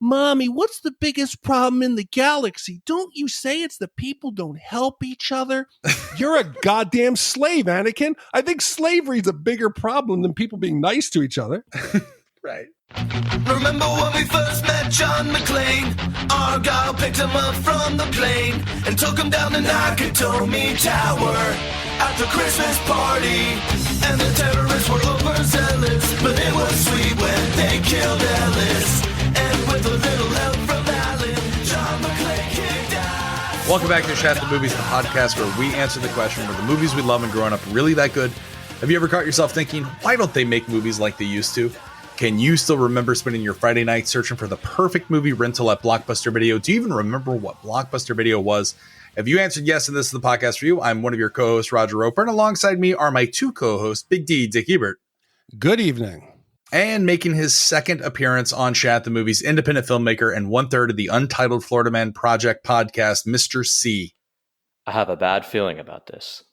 Mommy, what's the biggest problem in the galaxy? Don't you say it's the people don't help each other? You're a goddamn slave, Anakin. I think slavery is a bigger problem than people being nice to each other. Right. Remember when we first met John McClane? Argyle picked him up from the plane and took him down to Nakatomi Tower at the Christmas party. And the terrorists were overzealous, but it was sweet when they killed Ellis. And with a little help from Alan, John McClane kicked ass. Welcome back to Shat the Movies, the podcast where we answer the question, were the movies we love and growing up really that good? Have you ever caught yourself thinking, why don't they make movies like they used to? Can you still remember spending your Friday night searching for the perfect movie rental at Blockbuster Video? Do you even remember what Blockbuster Video was? If you answered yes and this is the podcast for you, I'm one of your co-hosts, Roger Roper, and alongside me are my two co-hosts, Big D, Dick Ebert. Good evening. And making his second appearance on Shat the Movies, independent filmmaker and one-third of the Untitled Florida Man Project podcast, Mr. C. I have a bad feeling about this.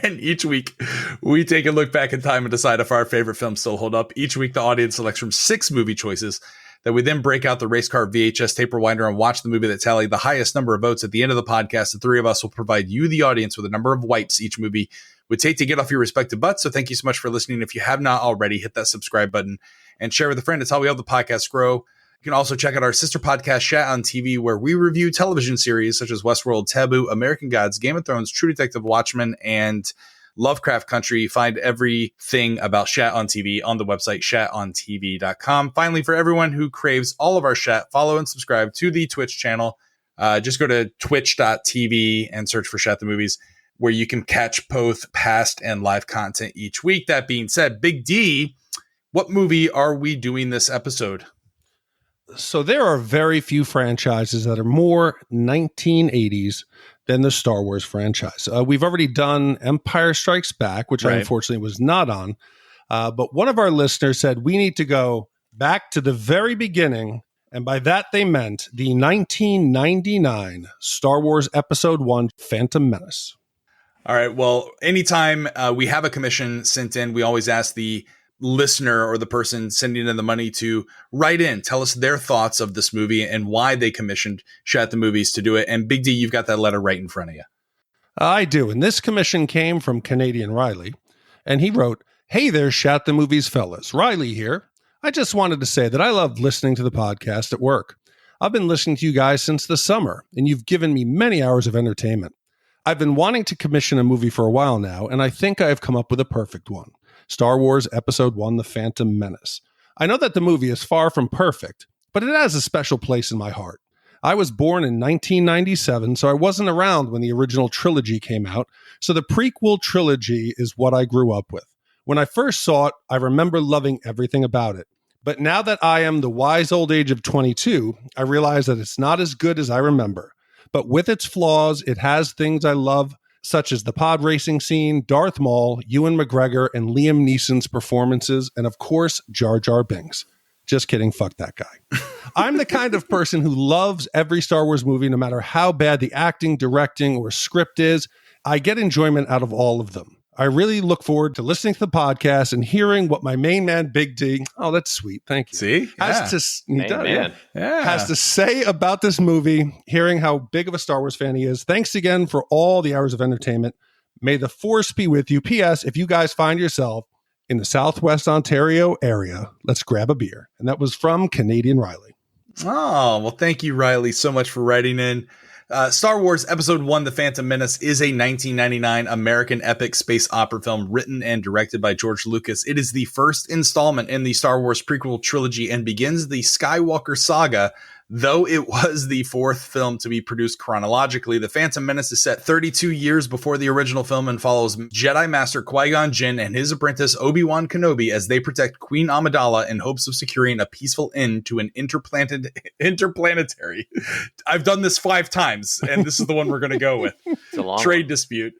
And each week, we take a look back in time and decide if our favorite films still hold up. Each week, the audience selects from 6 movie choices that we then break out the race car VHS tape rewinder and watch the movie that tallied the highest number of votes. At the end of the podcast, the three of us will provide you, the audience, with a number of wipes each movie would take to get off your respective butts. So thank you so much for listening. If you have not already, hit that subscribe button and share with a friend. It's how we help the podcast grow. You can also check out our sister podcast, Shat on TV, where we review television series such as Westworld, Taboo, American Gods, Game of Thrones, True Detective, Watchmen, and Lovecraft Country. Find everything about Shat on TV on the website shatontv.com. Finally, for everyone who craves all of our Shat, follow and subscribe to the Twitch channel. Just go to twitch.tv and search for Shat the Movies, where you can catch both past and live content each week. That being said, Big D, what movie are we doing this episode? So there are very few franchises that are more 1980s than the Star Wars franchise. We've already done Empire Strikes Back, which I unfortunately was not on. But one of our listeners said we need to go back to the very beginning. And by that, they meant the 1999 Star Wars Episode 1 Phantom Menace. All right. Well, anytime we have a commission sent in, we always ask the listener or the person sending in the money to write in, tell us their thoughts of this movie and why they commissioned Shat the Movies to do it. And Big D, you've got that letter right in front of you. I do. And this commission came from Canadian Riley. And he wrote, "Hey there, Shat the Movies fellas. Riley here. I just wanted to say that I love listening to the podcast at work. I've been listening to you guys since the summer, and you've given me many hours of entertainment. I've been wanting to commission a movie for a while now, and I think I've come up with a perfect one. Star Wars Episode 1, The Phantom Menace. I know that the movie is far from perfect, but it has a special place in my heart. I was born in 1997, so I wasn't around when the original trilogy came out, so the prequel trilogy is what I grew up with. When I first saw it, I remember loving everything about it. But now that I am the wise old age of 22, I realize that it's not as good as I remember. But with its flaws, it has things I love, such as the pod racing scene, Darth Maul, Ewan McGregor, and Liam Neeson's performances, and of course, Jar Jar Binks. Just kidding, fuck that guy. I'm the kind of person who loves every Star Wars movie, no matter how bad the acting, directing, or script is. I get enjoyment out of all of them. I really look forward to listening to the podcast and hearing what my main man, Big D, oh, that's sweet, thank you, See? has to say about this movie, hearing how big of a Star Wars fan he is. Thanks again for all the hours of entertainment. May the Force be with you. P.S. If you guys find yourself in the Southwest Ontario area, let's grab a beer. And that was from Canadian Riley. Oh, well, thank you, Riley, so much for writing in. Star Wars Episode 1, The Phantom Menace is a 1999 American epic space opera film written and directed by George Lucas. It is the first installment in the Star Wars prequel trilogy and begins the Skywalker saga, though it was the fourth film to be produced chronologically. The Phantom Menace is set 32 years before the original film and follows Jedi Master Qui-Gon Jinn and his apprentice Obi-Wan Kenobi as they protect Queen Amidala in hopes of securing a peaceful end to an interplanetary. I've done this 5 times, and this is the one we're going to go with. Trade dispute.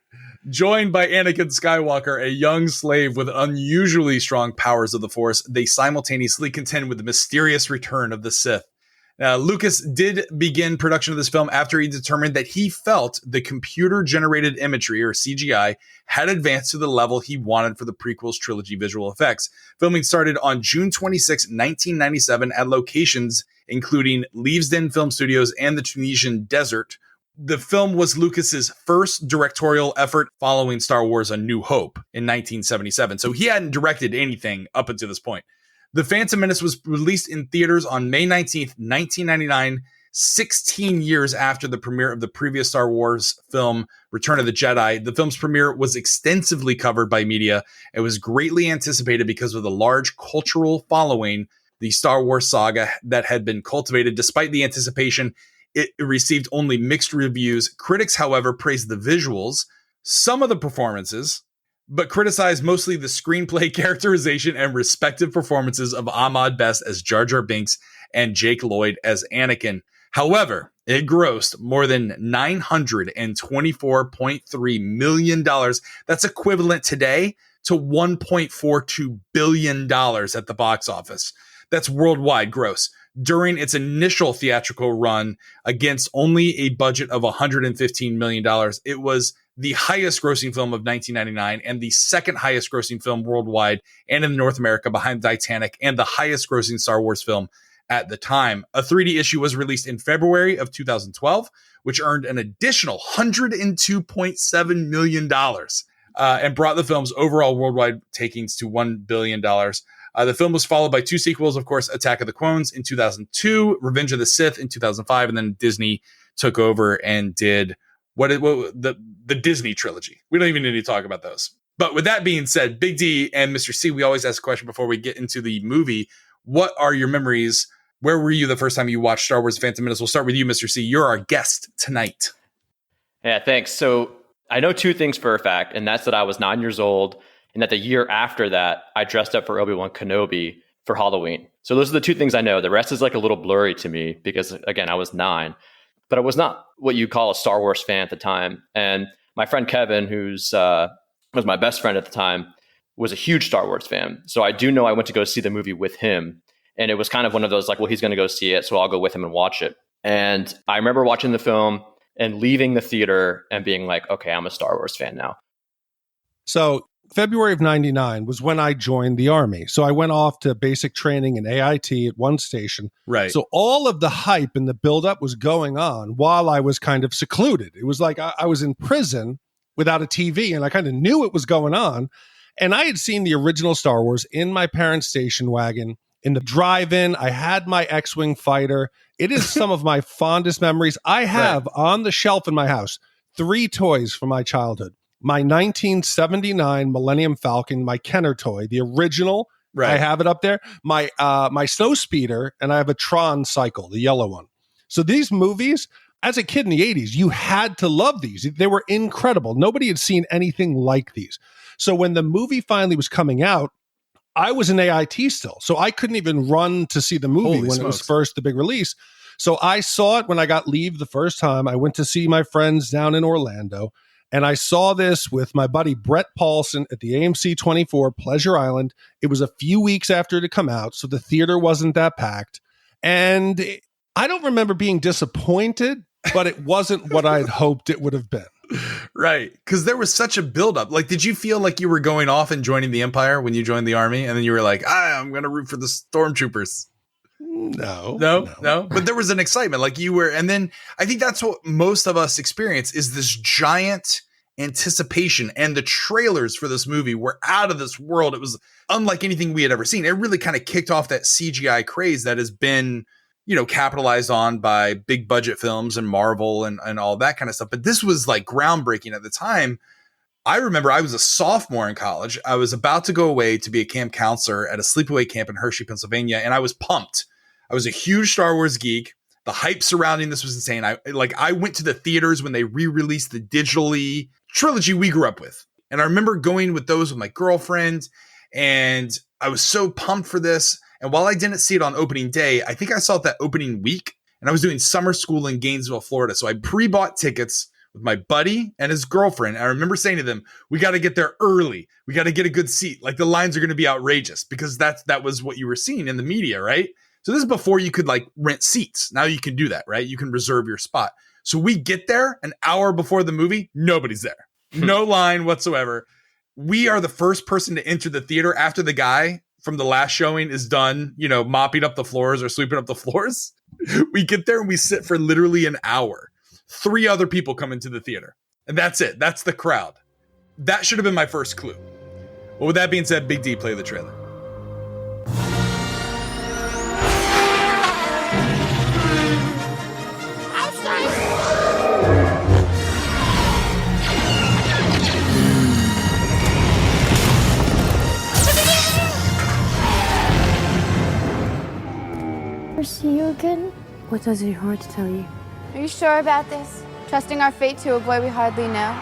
Joined by Anakin Skywalker, a young slave with unusually strong powers of the Force, they simultaneously contend with the mysterious return of the Sith. Lucas did begin production of this film after he determined that he felt the computer-generated imagery, or CGI, had advanced to the level he wanted for the prequel's trilogy visual effects. Filming started on June 26, 1997 at locations including Leavesden Film Studios and the Tunisian Desert. The film was Lucas's first directorial effort following Star Wars: A New Hope in 1977. So he hadn't directed anything up until this point. The Phantom Menace was released in theaters on May 19th, 1999, 16 years after the premiere of the previous Star Wars film, Return of the Jedi. The film's premiere was extensively covered by media. It was greatly anticipated because of the large cultural following the Star Wars saga that had been cultivated. Despite the anticipation, it received only mixed reviews. Critics, however, praised the visuals, some of the performances, but criticized mostly the screenplay, characterization, and respective performances of Ahmad Best as Jar Jar Binks and Jake Lloyd as Anakin. However, it grossed more than $924.3 million. That's equivalent today to $1.42 billion at the box office. That's worldwide gross. During its initial theatrical run against only a budget of $115 million, it was the highest grossing film of 1999 and the second highest grossing film worldwide and in North America behind Titanic, and the highest grossing Star Wars film at the time. A 3D issue was released in February of 2012, which earned an additional $102.7 million and brought the film's overall worldwide takings to $1 billion. The film was followed by two sequels, of course, Attack of the Clones in 2002, Revenge of the Sith in 2005, and then Disney took over and did the Disney trilogy. We don't even need to talk about those. But with that being said, Big D and Mr. C, we always ask a question before we get into the movie. What are your memories? Where were you the first time you watched Star Wars: Phantom Menace? We'll start with you, Mr. C. You're our guest tonight. Yeah, thanks. So I know two things for a fact, and that's that I was 9 years old, and that the year after that, I dressed up for Obi-Wan Kenobi for Halloween. So those are the two things I know. The rest is like a little blurry to me because, again, I was 9. But I was not what you call a Star Wars fan at the time. And my friend Kevin, who's was my best friend at the time, was a huge Star Wars fan. So I do know I went to go see the movie with him. And it was kind of one of those like, well, he's going to go see it, so I'll go with him and watch it. And I remember watching the film and leaving the theater and being like, okay, I'm a Star Wars fan now. So February of 99 was when I joined the Army. So I went off to basic training in AIT at one station. Right. So all of the hype and the buildup was going on while I was kind of secluded. It was like I was in prison without a TV, and I kind of knew it was going on. And I had seen the original Star Wars in my parents' station wagon in the drive-in. I had my X-Wing fighter. It is some of my fondest memories. I have on the shelf in my house 3 toys from my childhood. My 1979 Millennium Falcon, my Kenner toy, the original. Right. I have it up there. My snow speeder, and I have a Tron cycle, the yellow one. So these movies, as a kid in the 80s, you had to love these. They were incredible. Nobody had seen anything like these. So when the movie finally was coming out, I was in AIT still. So I couldn't even run to see the movie when it was first the big release. So I saw it when I got leave the first time. I went to see my friends down in Orlando. And I saw this with my buddy Brett Paulson at the AMC 24 Pleasure Island. It was a few weeks after it had come out, so the theater wasn't that packed. And I don't remember being disappointed, but it wasn't what I had hoped it would have been. Right. Because there was such a buildup. Like, did you feel like you were going off and joining the Empire when you joined the Army? And then you were like, I'm going to root for the Stormtroopers. No. But there was an excitement like you were. And then I think that's what most of us experience is this giant anticipation. And the trailers for this movie were out of this world. It was unlike anything we had ever seen. It really kind of kicked off that CGI craze that has been, capitalized on by big budget films and Marvel and all that kind of stuff. But this was like groundbreaking at the time. I remember I was a sophomore in college. I was about to go away to be a camp counselor at a sleepaway camp in Hershey, Pennsylvania. And I was pumped. I was a huge Star Wars geek. The hype surrounding this was insane. I went to the theaters when they re-released the digitally trilogy we grew up with. And I remember going with those with my girlfriend. And I was so pumped for this. And while I didn't see it on opening day, I think I saw it that opening week. And I was doing summer school in Gainesville, Florida. So I pre-bought tickets with my buddy and his girlfriend. I remember saying to them, we got to get there early. We got to get a good seat. Like the lines are going to be outrageous because that was what you were seeing in the media, right? So this is before you could like rent seats. Now you can do that, right? You can reserve your spot. So we get there an hour before the movie. Nobody's there. No line whatsoever. We are the first person to enter the theater after the guy from the last showing is done, mopping up the floors or sweeping up the floors. We get there and we sit for literally an hour. 3 other people come into the theater. And that's it. That's the crowd. That should have been my first clue. Well, with that being said, Big D, play the trailer. See you again? What does your heart tell you? Are you sure about this? Trusting our fate to a boy we hardly know?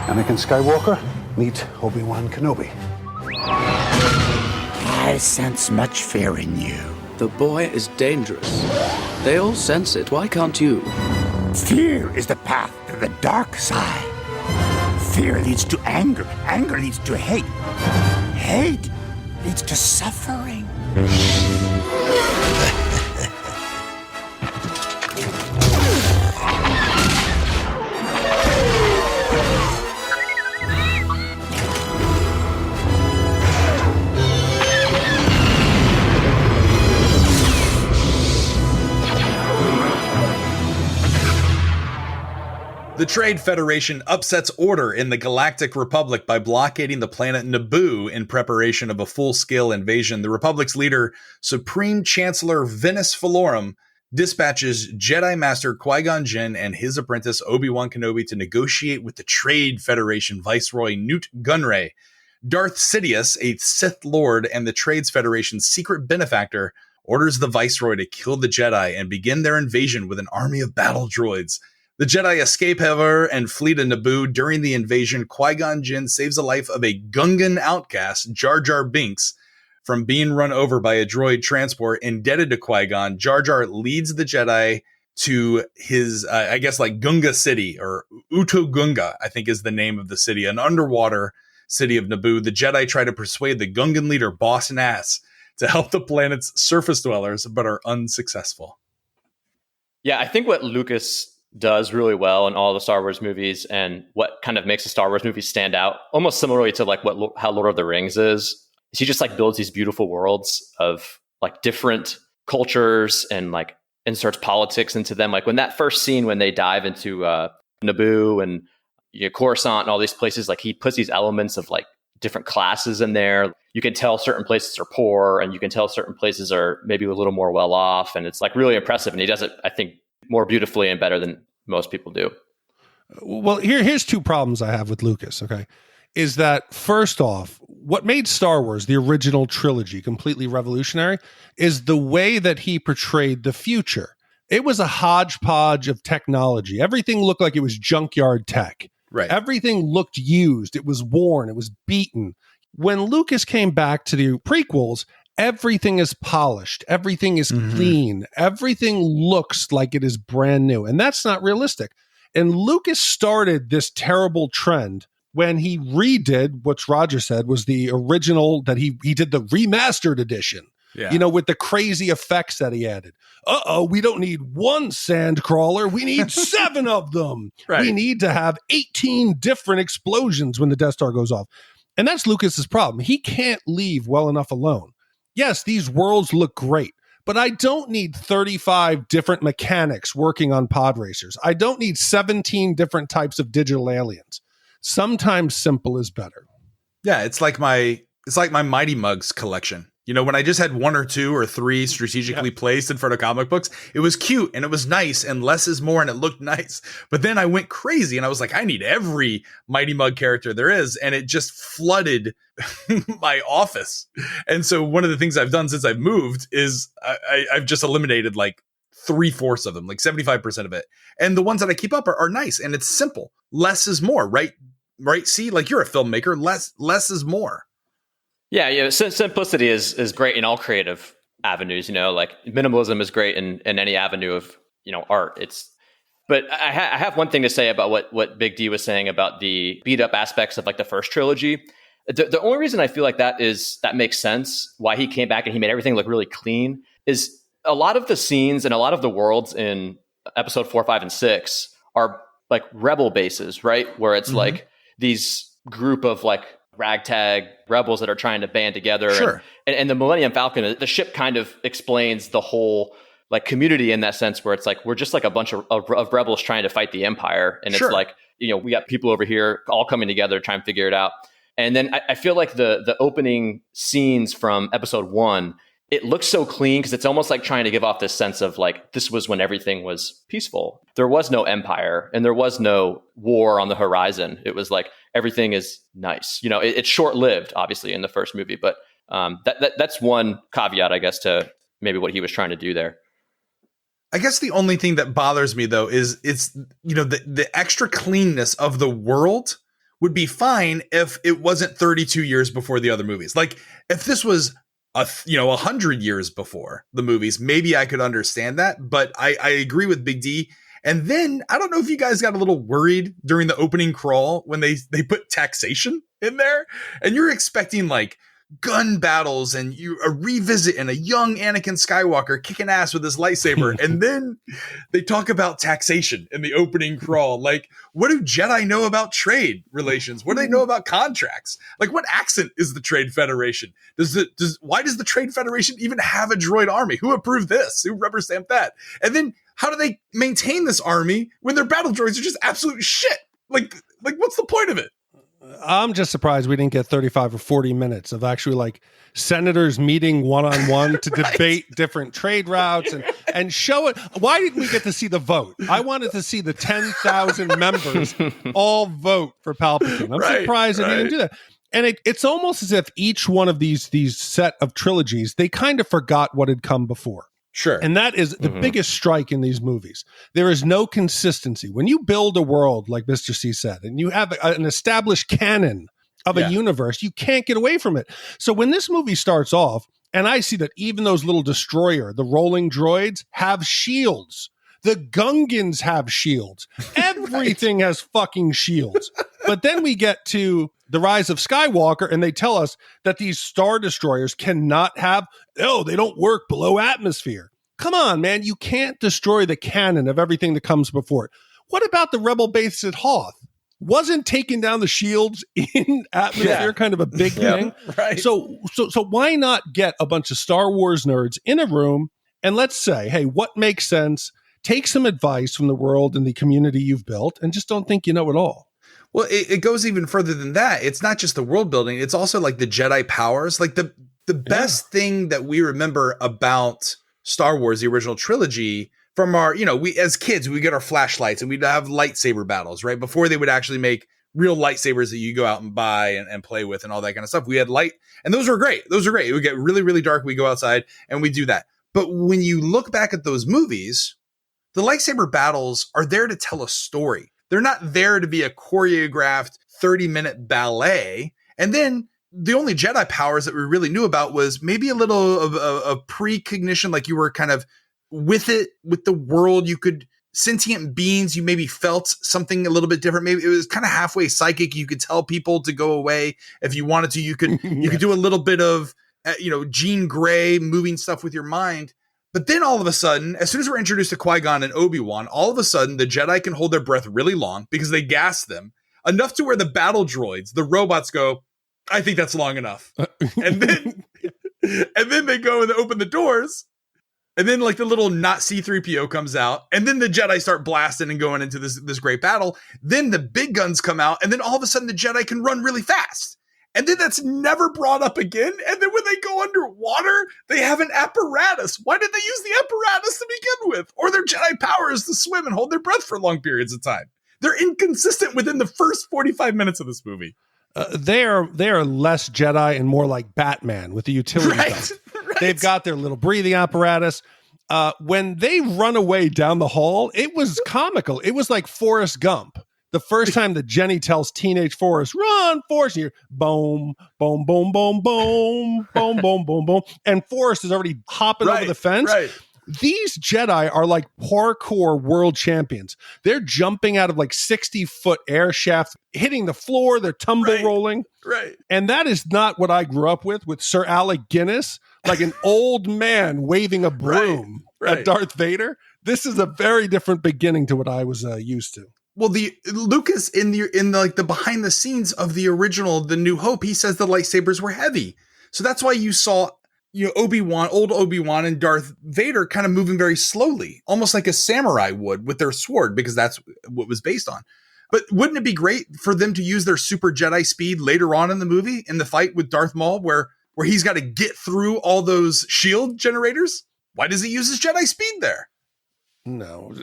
Anakin Skywalker, meet Obi-Wan Kenobi. I sense much fear in you. The boy is dangerous. They all sense it. Why can't you? Fear is the path to the dark side. Fear leads to anger. Anger leads to hate. Hate leads to suffering. The Trade Federation upsets order in the Galactic Republic by blockading the planet Naboo in preparation of a full-scale invasion. The Republic's leader, Supreme Chancellor Venus Valorum, dispatches Jedi Master Qui-Gon Jinn and his apprentice Obi-Wan Kenobi to negotiate with the Trade Federation Viceroy Newt Gunray. Darth Sidious, a Sith Lord and the Trades Federation's secret benefactor, orders the Viceroy to kill the Jedi and begin their invasion with an army of battle droids. The Jedi escape, however, and flee to Naboo. During the invasion, Qui-Gon Jinn saves the life of a Gungan outcast, Jar Jar Binks, from being run over by a droid transport. Indebted to Qui-Gon, Jar Jar leads the Jedi to his, Gunga City, or Gunga, I think is the name of the city, an underwater city of Naboo. The Jedi try to persuade the Gungan leader, Boss Nass, to help the planet's surface dwellers, but are unsuccessful. Yeah, I think what Lucas does really well in all the Star Wars movies, and what kind of makes the Star Wars movies stand out, almost similarly to like how Lord of the Rings is he just like builds these beautiful worlds of like different cultures and like inserts politics into them. Like when that first scene when they dive into Naboo and Coruscant and all these places, like he puts these elements of like different classes in there. You can tell certain places are poor, and you can tell certain places are maybe a little more well off, and it's like really impressive. And he does it, I think, more beautifully and better than most people do. Well, here's 2 problems I have with Lucas, okay? Is that, first off, what made Star Wars, the original trilogy, completely revolutionary is the way that he portrayed the future. It was a hodgepodge of technology. Everything looked like it was junkyard tech. Right. Everything looked used. It was worn. It was beaten. When Lucas came back to the prequels, everything is polished. Everything is clean. Everything looks like it is brand new. And that's not realistic. And Lucas started this terrible trend when he redid what Roger said was the original, that he did the remastered edition, with the crazy effects that he added. We don't need one sand crawler. We need 7 of them. Right. We need to have 18 different explosions when the Death Star goes off. And that's Lucas's problem. He can't leave well enough alone. Yes, these worlds look great, but I don't need 35 different mechanics working on pod racers. I don't need 17 different types of digital aliens. Sometimes simple is better. Yeah, it's like my Mighty Mugs collection. When I just had 1 or 2 or 3 strategically placed in front of comic books, it was cute and it was nice and less is more and it looked nice. But then I went crazy and I was like, I need every Mighty Mug character there is. And it just flooded my office. And so one of the things I've done since I've moved is I've just eliminated like 3/4 of them, like 75% of it. And the ones that I keep up are nice and it's simple. Less is more, right? Right. See, like you're a filmmaker, less is more. Yeah, simplicity is great in all creative avenues. Like minimalism is great in any avenue of art. But I have one thing to say about what Big D was saying about the beat up aspects of like the first trilogy. The only reason I feel like that makes sense why he came back and he made everything look really clean is a lot of the scenes and a lot of the worlds in episode 4, 5, and 6 are like rebel bases, right? Where it's like these group of like ragtag rebels that are trying to band together. Sure. And the Millennium Falcon, the ship kind of explains the whole like community in that sense, where it's like we're just like a bunch of rebels trying to fight the Empire, and it's like, you know, we got people over here all coming together trying to figure it out. And then I feel like the opening scenes from episode 1, it looks so clean because it's almost like trying to give off this sense of like this was when everything was peaceful. There was no Empire and there was no war on the horizon. It was like everything is nice. You know, it's short lived, obviously, in the first movie, but that's one caveat, I guess, to maybe what he was trying to do there. I guess the only thing that bothers me, though, is it's, you know, the extra cleanness of the world would be fine if it wasn't 32 years before the other movies. Like, if this was 100 years before the movies, maybe I could understand that. But I agree with Big D. And then I don't know if you guys got a little worried during the opening crawl when they put taxation in there, and you're expecting like gun battles and a revisit and a young Anakin Skywalker kicking ass with his lightsaber. And then they talk about taxation in the opening crawl. Like, what do Jedi know about trade relations? What do they know about contracts? Like, what accent is the Trade Federation? Why does the Trade Federation even have a droid army? Who approved this? Who rubber stamped that? And then how do they maintain this army when their battle droids are just absolute shit? Like what's the point of it? I'm just surprised we didn't get 35 or 40 minutes of actually like senators meeting one-on-one to debate different trade routes and show it. Why didn't we get to see the vote? I wanted to see the 10,000 members all vote for Palpatine. I'm surprised that they didn't do that. And it's almost as if each one of these set of trilogies, they kind of forgot what had come before. Sure. And that is the biggest strike in these movies. There is no consistency. When you build a world, like Mr. C said, and you have an established canon of a universe, you can't get away from it. So when this movie starts off, and I see that even those little destroyer, the rolling droids, have shields. The Gungans have shields. Everything has fucking shields. But then we get to The Rise of Skywalker, and they tell us that these Star Destroyers cannot have, they don't work below atmosphere. Come on, man. You can't destroy the canon of everything that comes before it. What about the Rebel base at Hoth? Wasn't taking down the shields in atmosphere kind of a big thing? Right. So why not get a bunch of Star Wars nerds in a room and let's say, hey, what makes sense? Take some advice from the world and the community you've built and just don't think you know it all. Well, it goes even further than that. It's not just the world building. It's also like the Jedi powers. Like the best thing that we remember about Star Wars, the original trilogy, from our, we as kids, we get our flashlights and we'd have lightsaber battles, right? Before they would actually make real lightsabers that you go out and buy and play with and all that kind of stuff. We had light, and those were great. It would get really, really dark. We go outside and we do that. But when you look back at those movies, the lightsaber battles are there to tell a story. They're not there to be a choreographed 30-minute ballet. And then the only Jedi powers that we really knew about was maybe a little of precognition, like you were kind of with the world. You could, sentient beings, you maybe felt something a little bit different. Maybe it was kind of halfway psychic. You could tell people to go away if you wanted to. You could could do a little bit of Jean Grey moving stuff with your mind. But then all of a sudden, as soon as we're introduced to Qui-Gon and Obi-Wan, all of a sudden the Jedi can hold their breath really long because they gas them enough to where the battle droids, the robots, go, I think that's long enough. And then they go and they open the doors. And then like the little not C-3PO comes out. And then the Jedi start blasting and going into this great battle. Then the big guns come out. And then all of a sudden the Jedi can run really fast. And then that's never brought up again. And then when they go underwater, they have an apparatus. Why did they use the apparatus to begin with? Or their Jedi powers to swim and hold their breath for long periods of time. They're inconsistent within the first 45 minutes of this movie. They are less Jedi and more like Batman with the utility belt. Right. They've got their little breathing apparatus. When they run away down the hall, it was comical. It was like Forrest Gump. The first time that Jenny tells teenage Forrest, run, Forrest, and you're boom, boom, boom, boom, boom, boom, boom, boom, boom. And Forrest is already hopping over the fence. Right. These Jedi are like parkour world champions. They're jumping out of like 60-foot air shafts, hitting the floor. They're tumble rolling. Right. And that is not what I grew up with Sir Alec Guinness, like an old man waving a broom at Darth Vader. This is a very different beginning to what I was used to. Well, the Lucas in the behind the scenes of the original, The New Hope, he says the lightsabers were heavy. So that's why you saw old Obi-Wan and Darth Vader kind of moving very slowly, almost like a samurai would with their sword, because that's what was based on. But wouldn't it be great for them to use their super Jedi speed later on in the movie, in the fight with Darth Maul, where he's got to get through all those shield generators? Why does he use his Jedi speed there? No,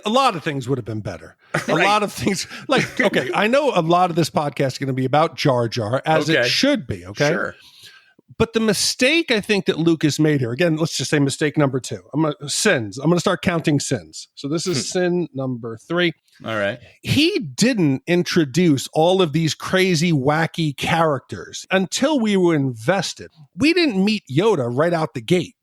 a lot of things would have been better. A Right. lot of things, like, okay, I know a lot of this podcast is going to be about Jar Jar, as it should be, okay? Sure. But the mistake I think that Lucas made here, again, let's just say mistake number 2. I'm going to start counting sins. So this is sin number 3. All right. He didn't introduce all of these crazy, wacky characters until we were invested. We didn't meet Yoda right out the gate.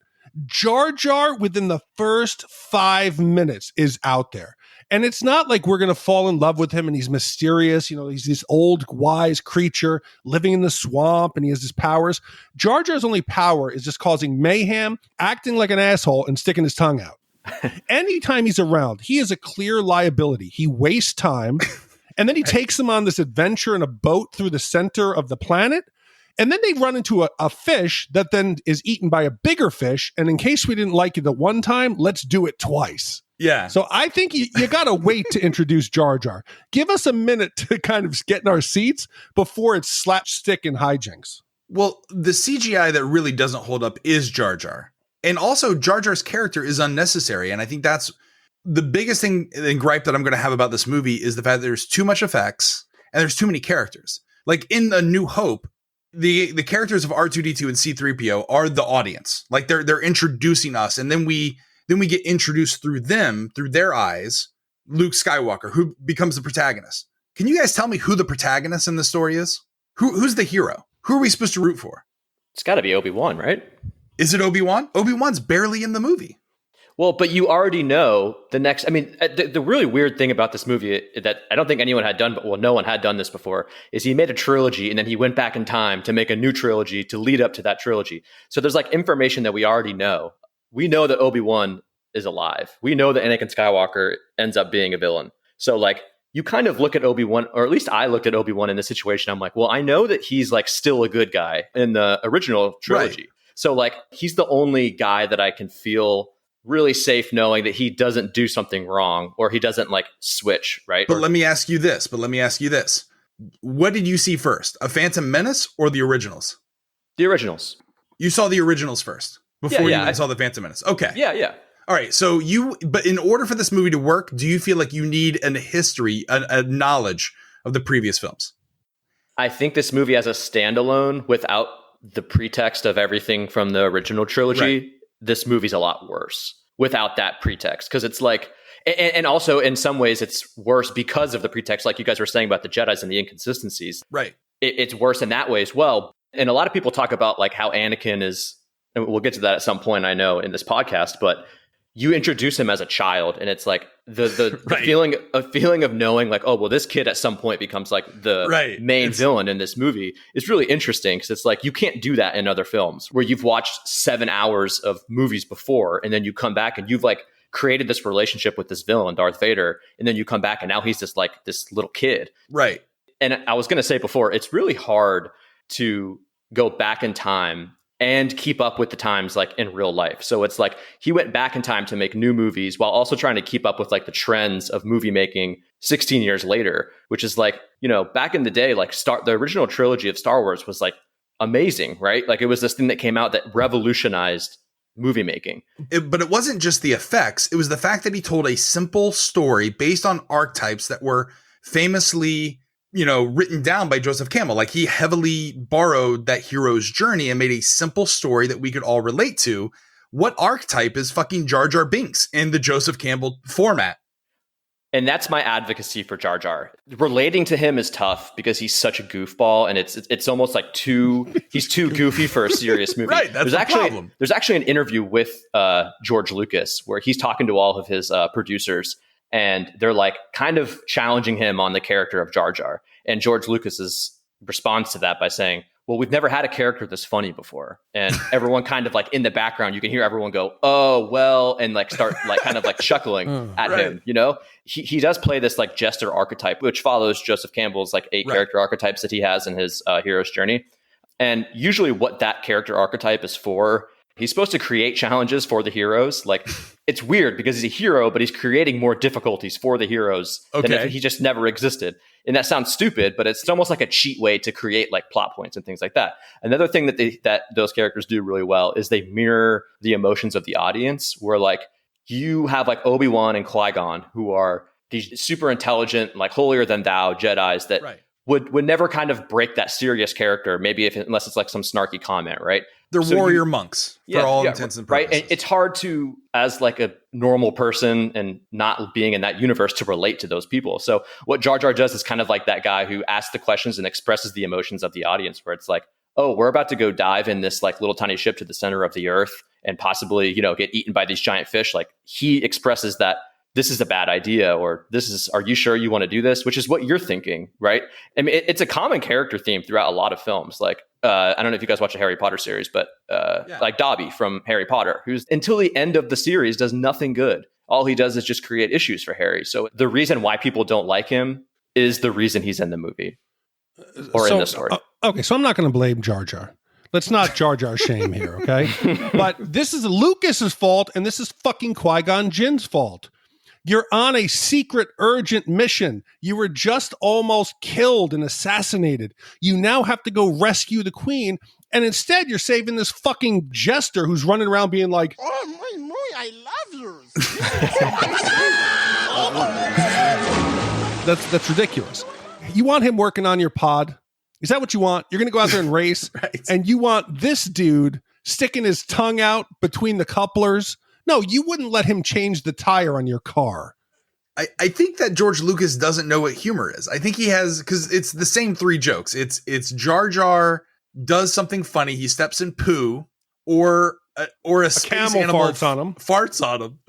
Jar Jar, within the first 5 minutes, is out there. And it's not like we're going to fall in love with him and he's mysterious. He's this old, wise creature living in the swamp and he has his powers. Jar Jar's only power is just causing mayhem, acting like an asshole, and sticking his tongue out. Anytime he's around, he is a clear liability. He wastes time, and then he takes them on this adventure in a boat through the center of the planet. And then they run into a fish that then is eaten by a bigger fish. And in case we didn't like it the one time, let's do it twice. Yeah. So I think you got to wait to introduce Jar Jar. Give us a minute to kind of get in our seats before it's slapstick and hijinks. Well, the CGI that really doesn't hold up is Jar Jar. And also, Jar Jar's character is unnecessary. And I think that's the biggest thing and gripe that I'm going to have about this movie is the fact that there's too much effects and there's too many characters. Like in A New Hope, the characters of R2-D2 and C-3PO are the audience. Like they're introducing us, and then we get introduced through their eyes, Luke Skywalker, who becomes the protagonist. Can you guys tell me who the protagonist in the story is? Who's the hero? Who are we supposed to root for? It's got to be Obi-Wan, right? Is it Obi-Wan? Obi-Wan's barely in the movie. Well, but you already know the next. I mean, the really weird thing about this movie that I don't think anyone had done, no one had done this before, is he made a trilogy and then he went back in time to make a new trilogy to lead up to that trilogy. So there's like information that we already know. We know that Obi-Wan is alive. We know that Anakin Skywalker ends up being a villain. So like you kind of look at Obi-Wan, or at least I looked at Obi-Wan in this situation. I'm like, well, I know that he's like still a good guy in the original trilogy. Right. So like he's the only guy that I can feel really safe knowing that he doesn't do something wrong or he doesn't like switch, right? Let me ask you this. What did you see first? A Phantom Menace or the originals? The originals. You saw the originals first before you saw the Phantom Menace. Okay. Yeah. All right. So but in order for this movie to work, do you feel like you need a history, a knowledge of the previous films? I think this movie as a standalone without the pretext of everything from the original trilogy, right. This movie's a lot worse without that pretext. Cause it's like, and also in some ways it's worse because of the pretext, like you guys were saying about the Jedis and the inconsistencies. Right. It's worse in that way as well. And a lot of people talk about like how Anakin is, and we'll get to that at some point, I know, in this podcast, but you introduce him as a child and it's like the right. feeling of knowing like, oh, well, this kid at some point becomes like the right. main villain in this movie is really interesting because it's like you can't do that in other films where you've watched 7 hours of movies before and then you come back and you've like created this relationship with this villain, Darth Vader, and then you come back and now he's just like this little kid. Right. And I was going to say before, it's really hard to go back in time and keep up with the times like in real life. So it's like he went back in time to make new movies while also trying to keep up with like the trends of movie making 16 years later, which is like, you know, back in the day, like the original trilogy of Star Wars was like amazing, right? Like it was this thing that came out that revolutionized movie making. But it wasn't just the effects. It was the fact that he told a simple story based on archetypes that were famously, you know, written down by Joseph Campbell. Like he heavily borrowed that hero's journey and made a simple story that we could all relate to. What archetype is fucking Jar Jar Binks in the Joseph Campbell format? And that's my advocacy for Jar Jar. Relating to him is tough because he's such a goofball and it's almost like he's too goofy for a serious movie. Right, that's the problem. There's actually an interview with George Lucas where he's talking to all of his producers and they're like kind of challenging him on the character of Jar Jar. And George Lucas's response to that by saying, well, we've never had a character this funny before. And everyone kind of like in the background, you can hear everyone go, oh, well, and like start like kind of like chuckling at him, you know? He does play this like jester archetype, which follows Joseph Campbell's like 8 character archetypes that he has in his hero's journey. And usually what that character archetype is for, he's supposed to create challenges for the heroes. Like, it's weird because he's a hero, but he's creating more difficulties for the heroes than if he just never existed. And that sounds stupid, but it's almost like a cheat way to create like plot points and things like that. Another thing that those characters do really well is they mirror the emotions of the audience, where like you have like Obi-Wan and Qui-Gon, who are these super intelligent, like holier than thou Jedis that would never kind of break that serious character, maybe unless it's like some snarky comment, right? They're warrior monks for all intents and purposes. Right. And it's hard to, as like a normal person and not being in that universe, to relate to those people. So what Jar Jar does is kind of like that guy who asks the questions and expresses the emotions of the audience, where it's like, oh, we're about to go dive in this like little tiny ship to the center of the earth and possibly, get eaten by these giant fish. Like, he expresses that this is a bad idea, or are you sure you want to do this? Which is what you're thinking, right? I mean, it's a common character theme throughout a lot of films. Like, I don't know if you guys watch the Harry Potter series, but like Dobby from Harry Potter, who's until the end of the series does nothing good. All he does is just create issues for Harry. So the reason why people don't like him is the reason he's in the movie or in the story. Okay, so I'm not going to blame Jar Jar. Let's not Jar Jar shame here, okay? But this is Lucas's fault, and this is fucking Qui-Gon Jinn's fault. You're on a secret, urgent mission. You were just almost killed and assassinated. You now have to go rescue the queen, and instead you're saving this fucking jester who's running around being like, "Oh, muy, I love yours." That's ridiculous. You want him working on your pod? Is that what you want? You're going to go out there and race, and you want this dude sticking his tongue out between the couplers? No, you wouldn't let him change the tire on your car. I think that George Lucas doesn't know what humor is. I think he has, because it's the same three jokes. It's Jar Jar does something funny. He steps in poo, or a space camel animal farts on him,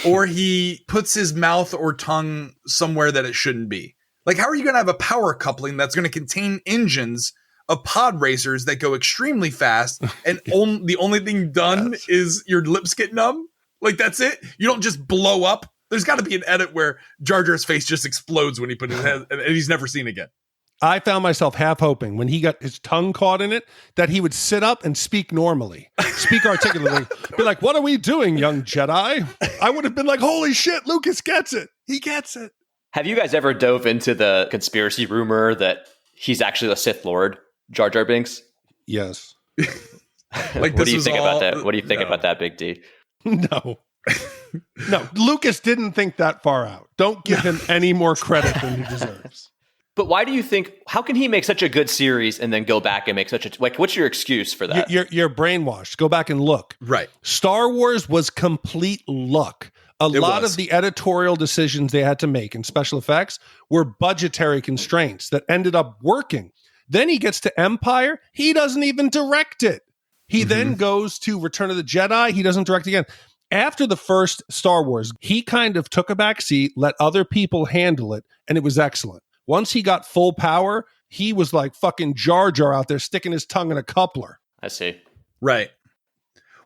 or he puts his mouth or tongue somewhere that it shouldn't be. Like, how are you going to have a power coupling that's going to contain engines of pod racers that go extremely fast, and the only thing done is your lips get numb? Like, that's it? You don't just blow up? There's got to be an edit where Jar Jar's face just explodes when he put his head, and he's never seen again. I found myself half hoping when he got his tongue caught in it that he would sit up and speak normally, speak articulately, be like, "What are we doing, young Jedi?" I would have been like, "Holy shit, Lucas gets it. He gets it." Have you guys ever dove into the conspiracy rumor that he's actually a Sith Lord, Jar Jar Binks? Yes. Like, what do you think about that? What do you think about that, Big D? No. No, Lucas didn't think that far out. Don't give him any more credit than he deserves. But why do you think, how can he make such a good series and then go back and make such a, like, what's your excuse for that? You're brainwashed. Go back and look. Right. Star Wars was complete luck. A lot of the editorial decisions they had to make in special effects were budgetary constraints that ended up working. Then he gets to Empire. He doesn't even direct it. He then goes to Return of the Jedi. He doesn't direct again. After the first Star Wars, he kind of took a back seat, let other people handle it, and it was excellent. Once he got full power, he was like fucking Jar Jar out there sticking his tongue in a coupler. I see. Right.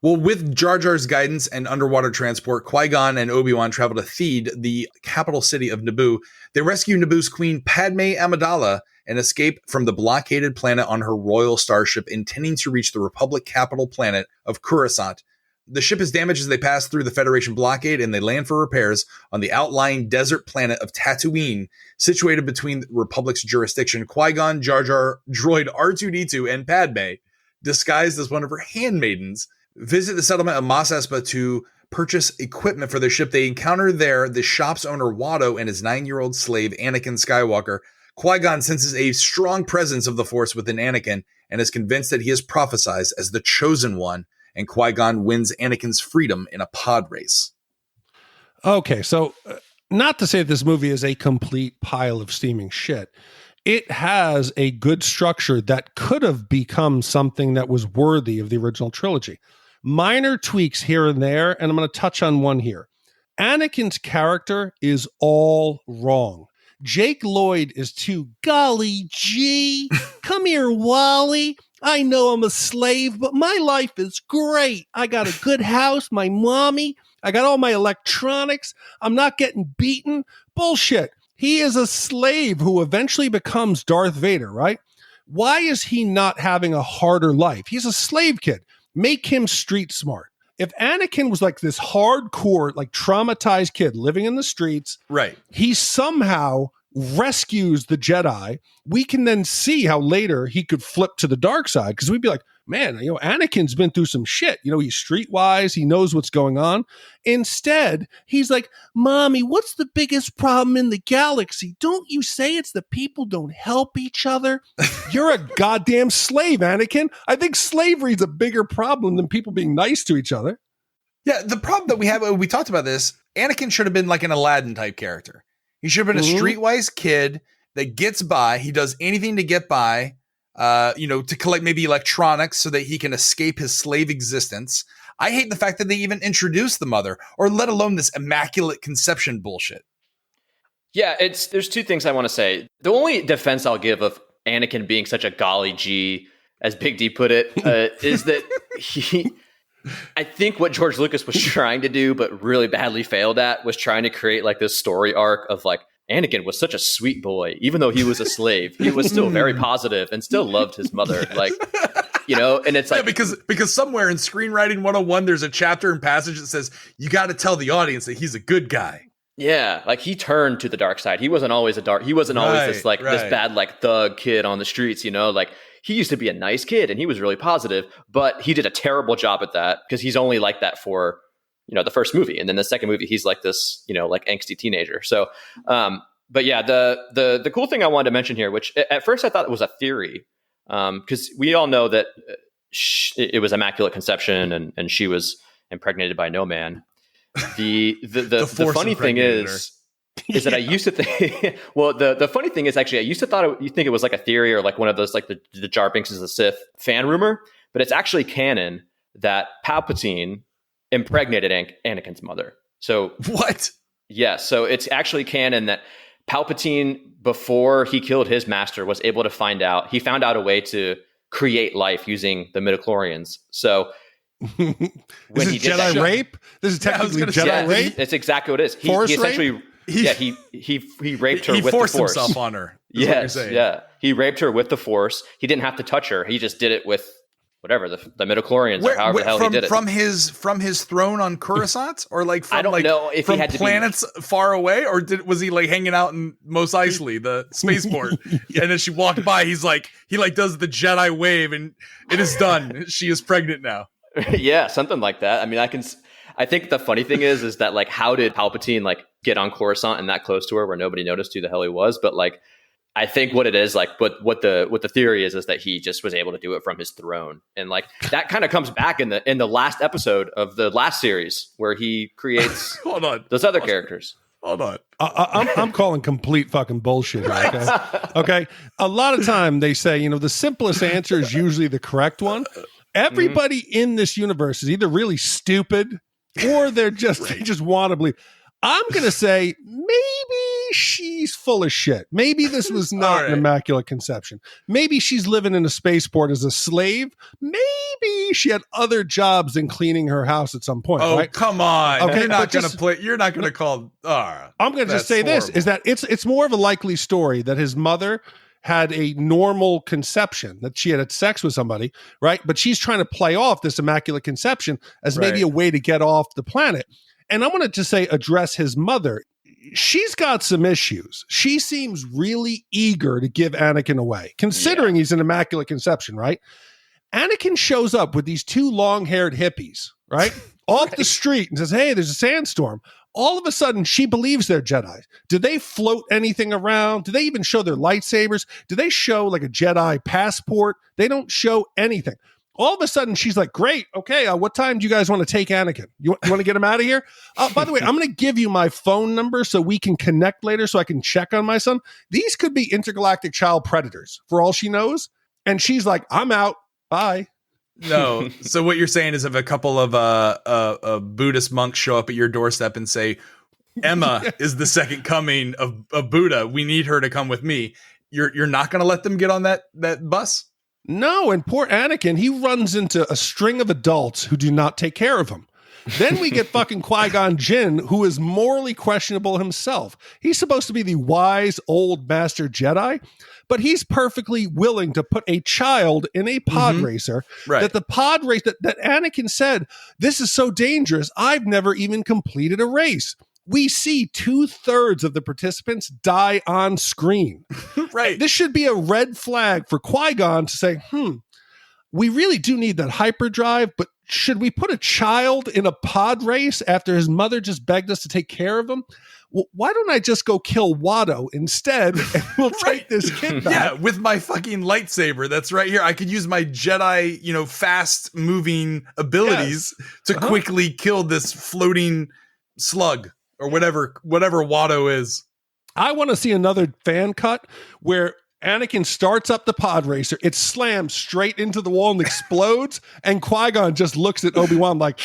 Well, with Jar Jar's guidance and underwater transport, Qui-Gon and Obi-Wan travel to Theed, the capital city of Naboo. They rescue Naboo's queen, Padme Amidala, and escape from the blockaded planet on her royal starship, intending to reach the Republic capital planet of Coruscant. The ship is damaged as they pass through the Federation blockade, and they land for repairs on the outlying desert planet of Tatooine, situated between the Republic's jurisdiction. Qui-Gon, Jar Jar, droid R2-D2, and Padme, disguised as one of her handmaidens, visit the settlement of Mos Espa to purchase equipment for their ship. They encounter there the shop's owner, Watto, and his 9-year-old slave, Anakin Skywalker. Qui-Gon senses a strong presence of the Force within Anakin and is convinced that he is prophesized as the chosen one, and Qui-Gon wins Anakin's freedom in a pod race. Okay, so not to say that this movie is a complete pile of steaming shit. It has a good structure that could have become something that was worthy of the original trilogy. Minor tweaks here and there, and I'm going to touch on one here. Anakin's character is all wrong. Jake Lloyd is too golly gee. Come here, Wally. I know I'm a slave, but my life is great. I got a good house, my mommy. I got all my electronics. I'm not getting beaten. Bullshit. He is a slave who eventually becomes Darth Vader, right? why is he not having a harder life? He's a slave kid. Make him street smart. If Anakin was like this hardcore, like traumatized kid living in the streets, right? He somehow rescues the Jedi. We can then see how later he could flip to the dark side, because we'd be like, man, Anakin's been through some shit. He's streetwise. He knows what's going on. Instead, he's like, Mommy, what's the biggest problem in the galaxy? Don't you say it's the people don't help each other? You're a goddamn slave, Anakin. I think slavery is a bigger problem than people being nice to each other. Yeah, the problem that we have, we talked about this, Anakin should have been like an Aladdin type character. He should have been a streetwise kid that gets by. He does anything to get by, to collect maybe electronics so that he can escape his slave existence. I hate the fact that they even introduced the mother, or let alone this immaculate conception bullshit. Yeah, there's two things I want to say. The only defense I'll give of Anakin being such a golly gee, as Big D put it, is that I think what George Lucas was trying to do, but really badly failed at, was trying to create like this story arc of like, Anakin was such a sweet boy, even though he was a slave. He was still very positive and still loved his mother. Like, and it's like, because somewhere in Screenwriting 101, there's a chapter and passage that says, you got to tell the audience that he's a good guy. Yeah. Like he turned to the dark side. He wasn't always always this bad, like thug kid on the streets, like, he used to be a nice kid and he was really positive, but he did a terrible job at that because he's only like that for, the first movie. And then the second movie, he's like this, like angsty teenager. So, but yeah, the cool thing I wanted to mention here, which at first I thought it was a theory, because we all know that it was immaculate conception and she was impregnated by no man. The funny thing is that I used to think, well, the funny thing is actually, I used to think it was like a theory or like one of those, like the Jar Binks is a Sith fan rumor, but it's actually canon that Palpatine impregnated Anakin's mother. So what? Yeah. So it's actually canon that Palpatine, before he killed his master, was able to found out a way to create life using the midichlorians. So when he did Jedi rape, this is technically Jedi rape. That's exactly what it is. He essentially rape? He raped her with the Force. He forced himself on her. Yes, yeah. He raped her with the Force. He didn't have to touch her. He just did it with whatever the midichlorians or however the hell he did it from his throne on Coruscant, or like from, I don't know if from he had to planets far away, or was he like hanging out in Mos Eisley, the spaceport, and as she walked by, he does the Jedi wave, and it is done. She is pregnant now. Yeah, something like that. I mean, I think the funny thing is that like, how did Palpatine like get on Coruscant and that close to her where nobody noticed who the hell he was? But like, I think what it is like, but what the theory is that he just was able to do it from his throne, and like that kind of comes back in the last episode of the last series where he creates those other characters. Hold on, I'm calling complete fucking bullshit. Okay, okay. A lot of time they say the simplest answer is usually the correct one. Everybody in this universe is either really stupid or they just want to believe. I'm going to say maybe she's full of shit. Maybe this was not an immaculate conception. Maybe she's living in a spaceport as a slave. Maybe she had other jobs than cleaning her house at some point. Oh, right? Come on. Okay, you're not going to call. I'm going to just say horrible. This is that it's more of a likely story that his mother had a normal conception, that she had sex with somebody, right? But she's trying to play off this immaculate conception as maybe a way to get off the planet. And I wanted to say, address his mother. She's got some issues. She seems really eager to give Anakin away, considering he's an immaculate conception, right? Anakin shows up with these two long-haired hippies, right? Off the street and says, hey, there's a sandstorm. All of a sudden, she believes they're Jedi. Do they float anything around? Do they even show their lightsabers? Do they show like a Jedi passport? They don't show anything. All of a sudden, she's like, great, okay, what time do you guys want to take Anakin? You want to get him out of here? By the way, I'm going to give you my phone number so we can connect later so I can check on my son. These could be intergalactic child predators, for all she knows. And she's like, I'm out. Bye. No. So what you're saying is if a couple of Buddhist monks show up at your doorstep and say, Emma is the second coming of Buddha, we need her to come with me, you're not going to let them get on that bus? No, and poor Anakin, he runs into a string of adults who do not take care of him. Then we get fucking Qui-Gon Jinn, who is morally questionable himself. He's supposed to be the wise old master Jedi, but he's perfectly willing to put a child in a pod racer. Right. That the pod race that Anakin said, this is so dangerous, I've never even completed a race. We see 2/3 of the participants die on screen. Right. This should be a red flag for Qui-Gon to say, we really do need that hyperdrive, but should we put a child in a pod race after his mother just begged us to take care of him? Well, why don't I just go kill Watto instead and we'll take this kid back? Yeah, with my fucking lightsaber that's right here. I could use my Jedi, fast moving abilities to quickly kill this floating slug or whatever Watto is. I want to see another fan cut where Anakin starts up the pod racer, it slams straight into the wall and explodes, and Qui-Gon just looks at Obi-Wan like,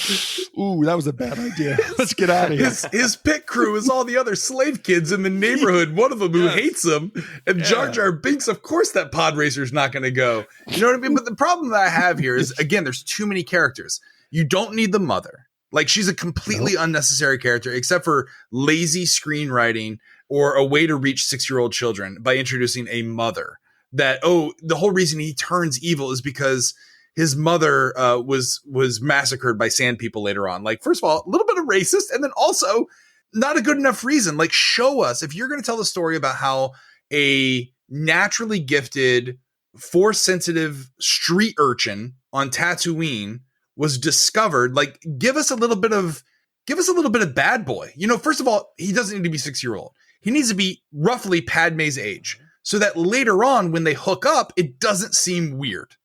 ooh, that was a bad idea. Let's get out of here. His pit crew is all the other slave kids in the neighborhood, one of them who hates him, and Jar Jar Binks, of course that pod racer's not going to go. You know what I mean? But the problem that I have here is, again, there's too many characters. You don't need the mother. Like, she's a completely unnecessary character, except for lazy screenwriting or a way to reach 6-year-old children by introducing a mother. That, the whole reason he turns evil is because his mother was massacred by sand people later on. Like, first of all, a little bit of racist, and then also not a good enough reason. Like, show us, if you're going to tell the story about how a naturally gifted, force-sensitive street urchin on Tatooine was discovered, like, give us a little bit of bad boy. First of all, he doesn't need to be 6-year-old. He needs to be roughly Padme's age so that later on when they hook up, it doesn't seem weird.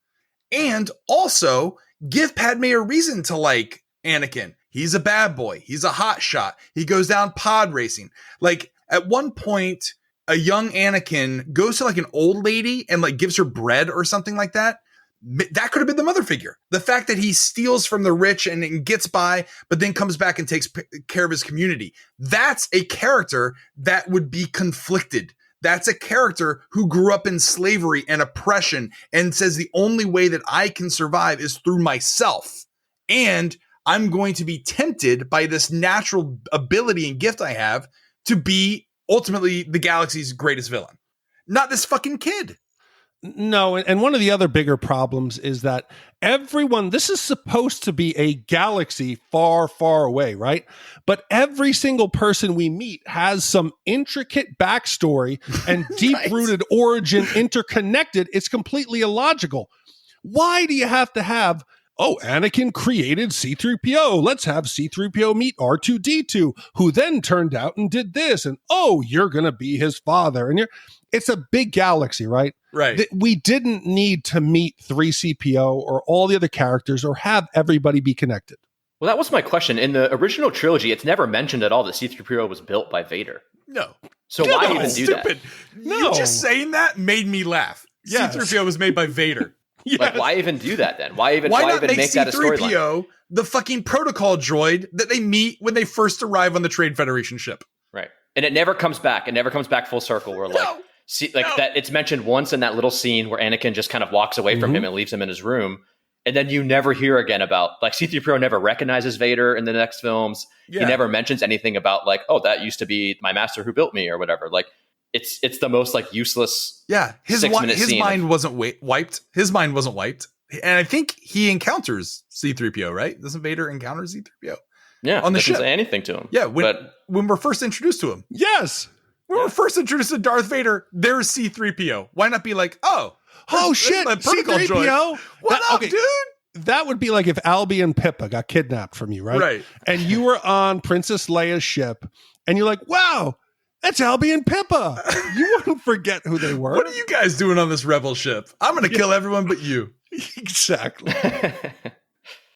And also give Padme a reason to like Anakin. He's a bad boy. He's a hot shot. He goes down pod racing. Like, at one point, a young Anakin goes to like an old lady and like gives her bread or something like that. That could have been the mother figure. The fact that he steals from the rich and gets by, but then comes back and takes care of his community. That's a character that would be conflicted. That's a character who grew up in slavery and oppression and says the only way that I can survive is through myself. And I'm going to be tempted by this natural ability and gift I have to be ultimately the galaxy's greatest villain. Not this fucking kid. No, and one of the other bigger problems is that this is supposed to be a galaxy far, far away, right? But every single person we meet has some intricate backstory and deep-rooted origin interconnected. It's completely illogical. Why do you have to have, Anakin created C-3PO. Let's have C-3PO meet R2-D2, who then turned out and did this. And, you're going to be his father. And it's a big galaxy, right? Right. We didn't need to meet 3CPO or all the other characters or have everybody be connected. Well, that was my question. In the original trilogy, it's never mentioned at all that C-3PO was built by Vader. No. So why even do that? No. You just saying that made me laugh. Yes. C-3PO was made by Vader. Yes. Like, why even do that then? Why even make that a storyline? C-3PO the fucking protocol droid that they meet when they first arrive on the Trade Federation ship? Right. And it never comes back. It never comes back full circle where that it's mentioned once in that little scene where Anakin just kind of walks away from him and leaves him in his room. And then you never hear again about, like, C-3PO never recognizes Vader in the next films. Yeah. He never mentions anything about, like, that used to be my master who built me or whatever. Like, it's the most, like, useless. Yeah. His mind wasn't wiped. His mind wasn't wiped. And I think he encounters C-3PO, right? Doesn't Vader encounter C-3PO? Yeah. On the ship. Doesn't say anything to him. Yeah. When we're first introduced to him. Yes. When we're first introduced to Darth Vader, there's C-3PO. Why not be like, shit, C-3PO? What up, dude? That would be like if Albie and Pippa got kidnapped from you, right? Right. And you were on Princess Leia's ship, and you're like, wow, that's Albie and Pippa. You wouldn't forget who they were. What are you guys doing on this rebel ship? I'm going to kill everyone but you. Exactly.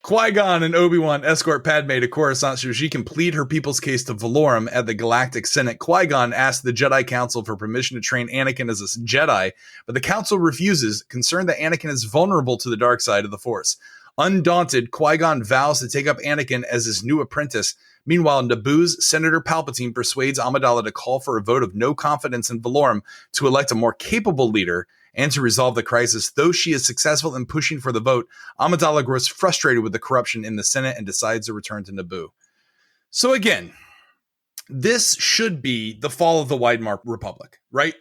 Qui-Gon and Obi-Wan escort Padme to Coruscant so she can plead her people's case to Valorum at the Galactic Senate. Qui-Gon asks the Jedi Council for permission to train Anakin as a Jedi, but the Council refuses, concerned that Anakin is vulnerable to the dark side of the Force. Undaunted, Qui-Gon vows to take up Anakin as his new apprentice. Meanwhile, Naboo's Senator Palpatine persuades Amidala to call for a vote of no confidence in Valorum to elect a more capable leader, and to resolve the crisis. Though she is successful in pushing for the vote, Amidala grows frustrated with the corruption in the Senate and decides to return to Naboo. So again, this should be the fall of the Weimar Republic, right?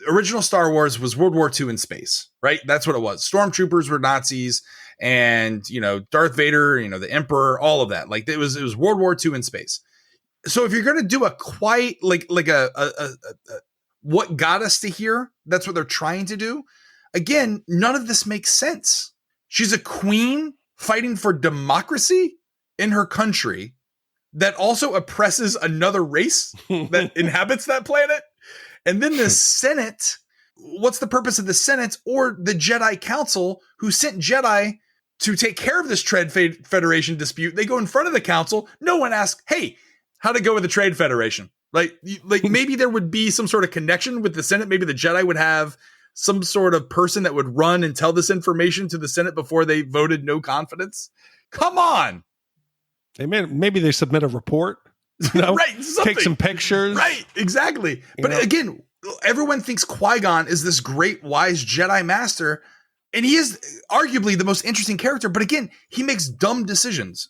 Original Star Wars was World War II in space, right? That's what it was. Stormtroopers were Nazis, and Darth Vader, the Emperor, all of that. Like it was World War II in space. So if you're going to do a quite like a what got us to here, that's what they're trying to do. Again, none of this makes sense. She's a queen fighting for democracy in her country that also oppresses another race that inhabits that planet. And then the Senate, what's the purpose of the Senate or the Jedi Council who sent Jedi to take care of this Trade Federation dispute? They go in front of the council. No one asks, hey, how'd it go with the Trade Federation? Like maybe there would be some sort of connection with the Senate. Maybe the Jedi would have some sort of person that would run and tell this information to the Senate before they voted no confidence. Come on. Maybe they submit a report. Right. Take some pictures. Right. Exactly. But again, everyone thinks Qui-Gon is this great, wise Jedi master. And he is arguably the most interesting character. But again, he makes dumb decisions.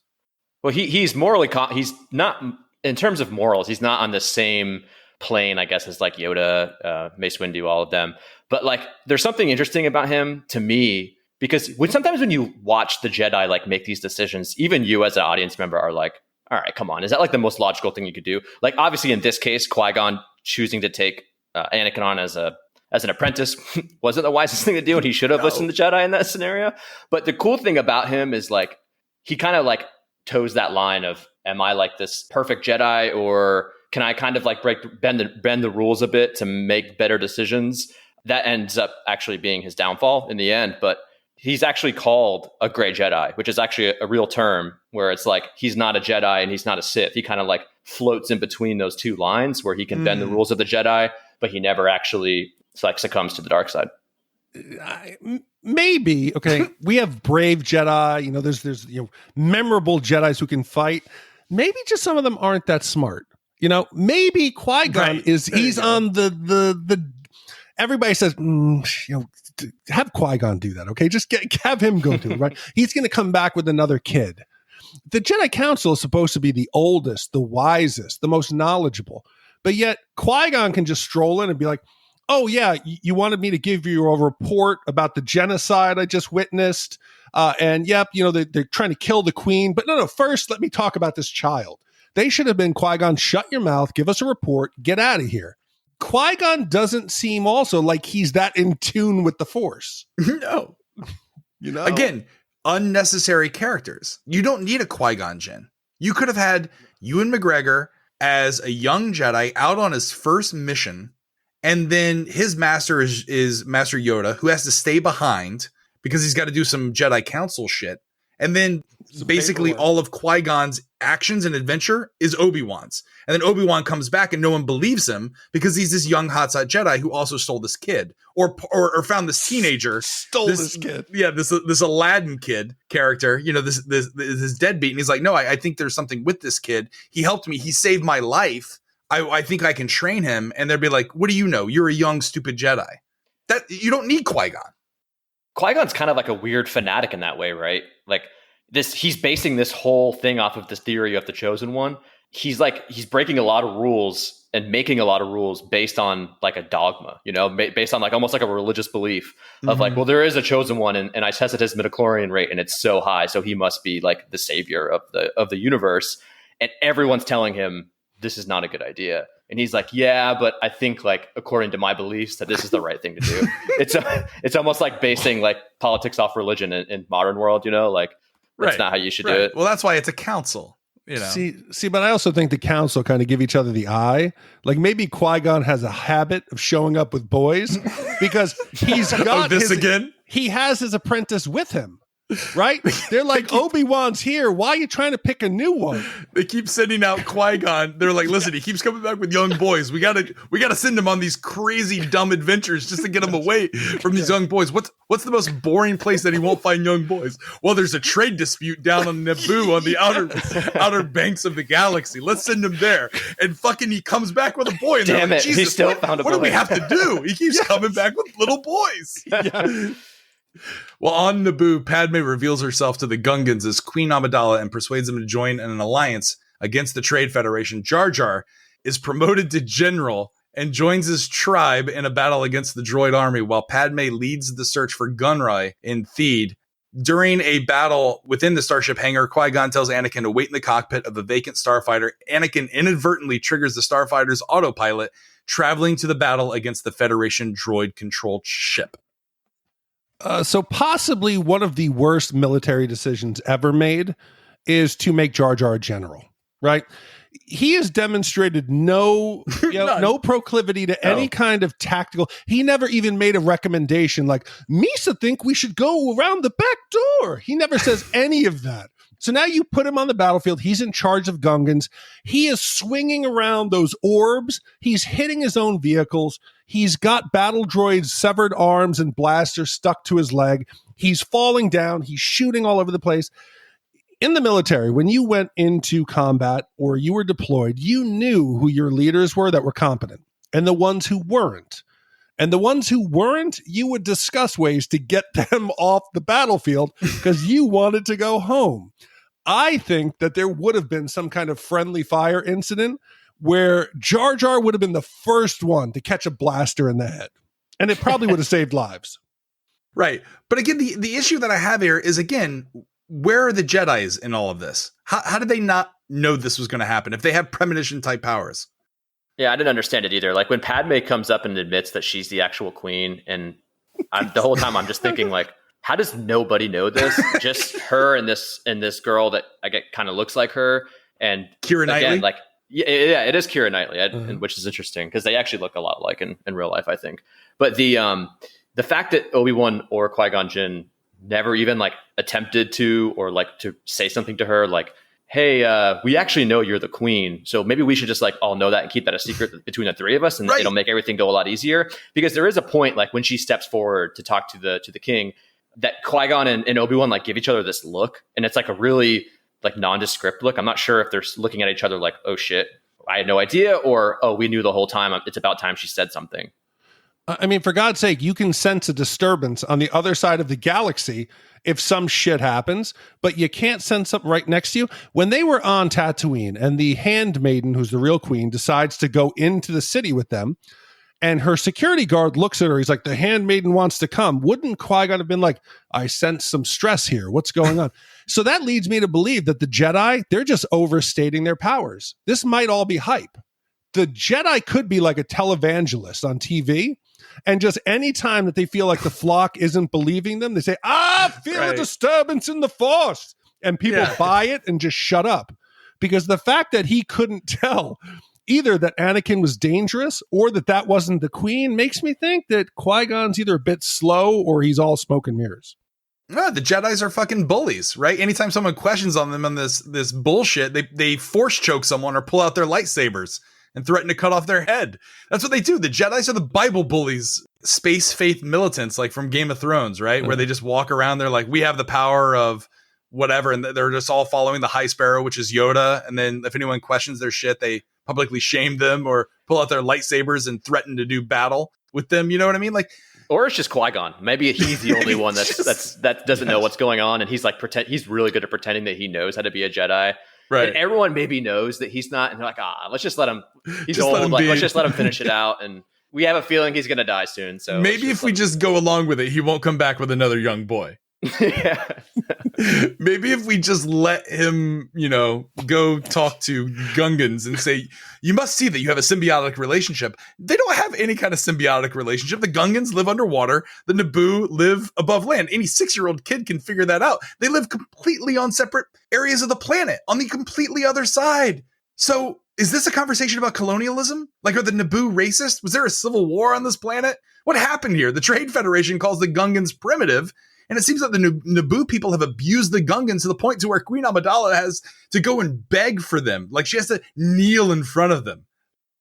Well, he's morally, he's not, in terms of morals, he's not on the same plane, I guess, as like Yoda, Mace Windu, all of them. But like, there's something interesting about him to me, because sometimes when you watch the Jedi like make these decisions, even you as an audience member are like, all right, come on, is that like the most logical thing you could do? Like, obviously in this case, Qui-Gon choosing to take Anakin on as an apprentice wasn't the wisest thing to do, and he should have listened to Jedi in that scenario. But the cool thing about him is like, he kind of like toes that line of, am I like this perfect Jedi, or can I kind of like bend the rules a bit to make better decisions? That ends up actually being his downfall in the end. But he's actually called a gray Jedi, which is actually a real term where it's like, he's not a Jedi and he's not a Sith. He kind of like floats in between those two lines where he can bend the rules of the Jedi, but he never actually like succumbs to the dark side. Maybe. Okay. We have brave Jedi, there's memorable Jedis who can fight. Maybe just some of them aren't that smart. Maybe Qui-Gon he's on the everybody says, have Qui-Gon do that. Okay. Just have him go do it, right? He's going to come back with another kid. The Jedi Council is supposed to be the oldest, the wisest, the most knowledgeable, but yet Qui-Gon can just stroll in and be like, oh yeah, you wanted me to give you a report about the genocide I just witnessed. And yep, they're trying to kill the queen, but no, first let me talk about this child. They should have been, Qui-Gon, shut your mouth, give us a report, get out of here. Qui-Gon doesn't seem also like he's that in tune with the Force. No. Again, unnecessary characters. You don't need a Qui-Gon Jinn. You could have had Ewan McGregor as a young Jedi out on his first mission, and then his master is Master Yoda, who has to stay behind because he's got to do some Jedi Council shit. And then basically all of Qui-Gon's actions and adventure is Obi-Wan's. And then Obi-Wan comes back and no one believes him because he's this young hotshot Jedi who also stole this kid or found this teenager. This kid. Yeah, this Aladdin kid character, this deadbeat. And he's like, no, I think there's something with this kid. He helped me. He saved my life. I think I can train him. And they'll be like, what do you know? You're a young, stupid Jedi. That you don't need Qui-Gon. Qui-Gon's kind of like a weird fanatic in that way, right? Like he's basing this whole thing off of this theory of the chosen one. He's breaking a lot of rules and making a lot of rules based on like a dogma, based on like almost like a religious belief of like, well, there is a chosen one and I tested his midichlorian rate and it's so high. So he must be like the savior of the universe. And everyone's telling him this is not a good idea. And he's like, yeah, but I think like, according to my beliefs that this is the right thing to do. It's almost like basing like politics off religion in modern world, like that's not how you should do it. Well, that's why it's a council. See, but I also think the council kind of give each other the eye. Like maybe Qui-Gon has a habit of showing up with boys because he's got again. He has his apprentice with him. right? They're like, Obi-Wan's here. Why are you trying to pick a new one? They keep sending out Qui-Gon. They're like, listen, he keeps coming back with young boys. We gotta send him on these crazy dumb adventures just to get him away from these young boys. What's the most boring place that he won't find young boys? Well, there's a trade dispute down on Naboo on the outer banks of the galaxy. Let's send him there. And fucking he comes back with a boy. And Damn like, it, Jesus, he still found a boy. What do we have to do? He keeps coming back with little boys. Yeah. Well, on Naboo, Padme reveals herself to the Gungans as Queen Amidala and persuades them to join in an alliance against the Trade Federation. Jar Jar is promoted to general and joins his tribe in a battle against the droid army, while Padme leads the search for Gunrai in Theed. During a battle within the starship hangar, Qui-Gon tells Anakin to wait in the cockpit of a vacant starfighter. Anakin inadvertently triggers the starfighter's autopilot, traveling to the battle against the Federation droid-controlled ship. So possibly one of the worst military decisions ever made is to make Jar Jar a general, right? He has demonstrated no proclivity to any kind of tactical. He never even made a recommendation like, Misa think we should go around the back door. He never says any of that. So now you put him on the battlefield. He's in charge of Gungans. He is swinging around those orbs. He's hitting his own vehicles. He's got battle droids' severed arms and blasters stuck to his leg. He's falling down. He's shooting all over the place. In the military, when you went into combat or you were deployed, you knew who your leaders were that were competent and the ones who weren't. And the ones who weren't, you would discuss ways to get them off the battlefield because you wanted to go home. I think that there would have been some kind of friendly fire incident where Jar Jar would have been the first one to catch a blaster in the head. And it probably would have saved lives. Right. But again, the issue that I have here is, again, where are the Jedis in all of this? How did they not know this was going to happen if they have premonition type powers? Yeah, I didn't understand it either. Like when Padme comes up and admits that she's the actual queen, and the whole time I'm just thinking like, how does nobody know this? Just her and this girl that I get kind of looks like her, and Keira Knightley. Like yeah, it is Keira Knightley, which is interesting because they actually look a lot alike in real life, I think. But the fact that Obi-Wan or Qui-Gon Jinn never even like attempted to or like to say something to her like, hey, we actually know you're the queen, so maybe we should just like all know that and keep that a secret between the three of us, and it'll make everything go a lot easier. Because there is a point like when she steps forward to talk to the king, that Qui-Gon and Obi-Wan like give each other this look, and it's like a really like nondescript look. I'm not sure if they're looking at each other like, oh shit, I had no idea, or oh, we knew the whole time. It's about time she said something. I mean, for God's sake, you can sense a disturbance on the other side of the galaxy if some shit happens, but you can't sense something right next to you. When they were on Tatooine and the handmaiden, who's the real queen, decides to go into the city with them, and her security guard looks at her, he's like, the handmaiden wants to come. Wouldn't Qui-Gon have been like, I sense some stress here. What's going on? So that leads me to believe that the Jedi, they're just overstating their powers. This might all be hype. The Jedi could be like a televangelist on TV. And just any time that they feel like the flock isn't believing them, they say, I feel a disturbance in the Force. And people buy it and just shut up. Because the fact that he couldn't tell either that Anakin was dangerous or that wasn't the queen makes me think that Qui-Gon's either a bit slow or he's all smoke and mirrors. No, the Jedis are fucking bullies, right? Anytime someone questions on them on this bullshit, they force choke someone or pull out their lightsabers and threaten to cut off their head. That's what they do. The Jedis are the Bible bullies, space faith militants, like from Game of Thrones, right? Where they just walk around. They're like, we have the power of whatever. And they're just all following the High Sparrow, which is Yoda. And then if anyone questions their shit, they publicly shame them or pull out their lightsabers and threaten to do battle with them. You know what I mean? Like, or it's just Qui-Gon. Maybe he's the only one that doesn't know what's going on. And he's like, he's really good at pretending that he knows how to be a Jedi. Right. And everyone maybe knows that he's not, and they're like, let's just let him. He's just old. Let's just let him finish it out. And we have a feeling he's going to die soon. So maybe if we just go along with it, he won't come back with another young boy. Yeah. Maybe if we just let him, go talk to Gungans and say, you must see that you have a symbiotic relationship. They don't have any kind of symbiotic relationship. The Gungans live underwater. The Naboo live above land. Any 6-year-old kid can figure that out. They live completely on separate areas of the planet on the completely other side. So is this a conversation about colonialism? Like, are the Naboo racist? Was there a civil war on this planet? What happened here? The Trade Federation calls the Gungans primitive, And it seems that the Naboo people have abused the Gungans to the point to where Queen Amidala has to go and beg for them. Like, she has to kneel in front of them.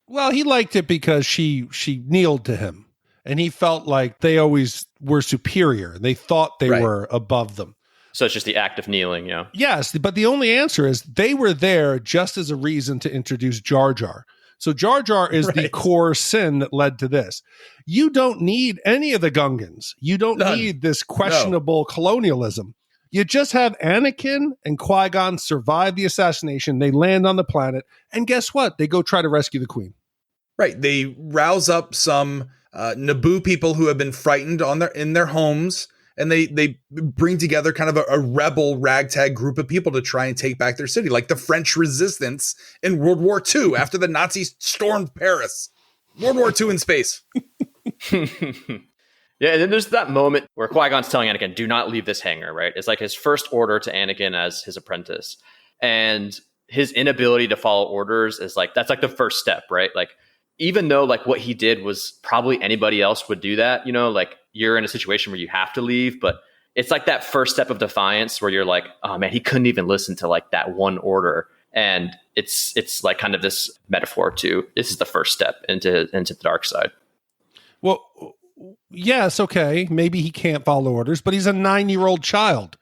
Well, he liked it because she kneeled to him, and he felt like they always were superior. They thought they were above them. So it's just the act of kneeling, you know? Yes, but the only answer is they were there just as a reason to introduce Jar Jar. So Jar Jar is the core sin that led to this. You don't need any of the Gungans. You don't need this questionable colonialism. You just have Anakin and Qui-Gon survive the assassination. They land on the planet. And guess what? They go try to rescue the queen. Right. They rouse up some Naboo people who have been frightened in their homes. And they bring together kind of a rebel ragtag group of people to try and take back their city, like the French resistance in World War II after the Nazis stormed Paris. World War II in space. Yeah, and then there's that moment where Qui-Gon's telling Anakin, do not leave this hangar, right? It's like his first order to Anakin as his apprentice. And his inability to follow orders is like, that's like the first step, right? Like, even though like what he did was probably anybody else would do that, you know, like you're in a situation where you have to leave, but it's like that first step of defiance where you're like, oh man, he couldn't even listen to like that one order. And it's like kind of this metaphor to, this is the first step into the dark side. Well, yes, okay, maybe he can't follow orders, but he's a 9-year-old child.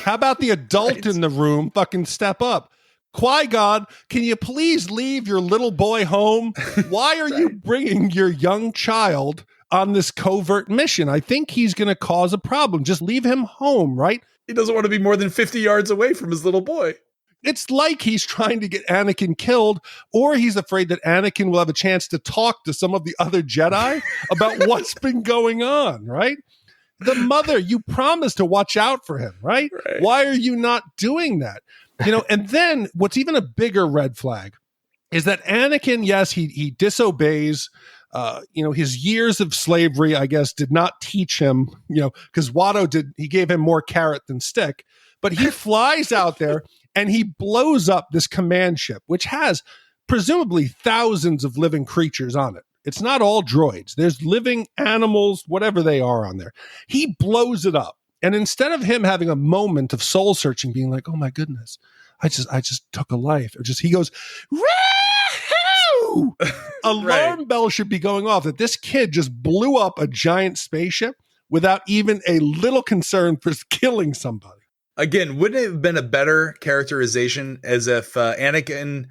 How about the adult in the room fucking step up? Qui-Gon, can you please leave your little boy home? Why are you bringing your young child on this covert mission? I think he's going to cause a problem. Just leave him home, right? He doesn't want to be more than 50 yards away from his little boy. It's like he's trying to get Anakin killed, or he's afraid that Anakin will have a chance to talk to some of the other Jedi about what's been going on, right? The mother, you promised to watch out for him, right? Why are you not doing that? You know, and then what's even a bigger red flag is that Anakin, yes, he disobeys. You know, his years of slavery, I guess, did not teach him, you know, because he gave him more carrot than stick. But he flies out there and he blows up this command ship, which has presumably thousands of living creatures on it. It's not all droids. There's living animals, whatever they are on there. He blows it up. And instead of him having a moment of soul searching, being like, oh my goodness, I just took a life. Or just, he goes, woo! Alarm bell should be going off that this kid just blew up a giant spaceship without even a little concern for killing somebody. Again, wouldn't it have been a better characterization as if Anakin,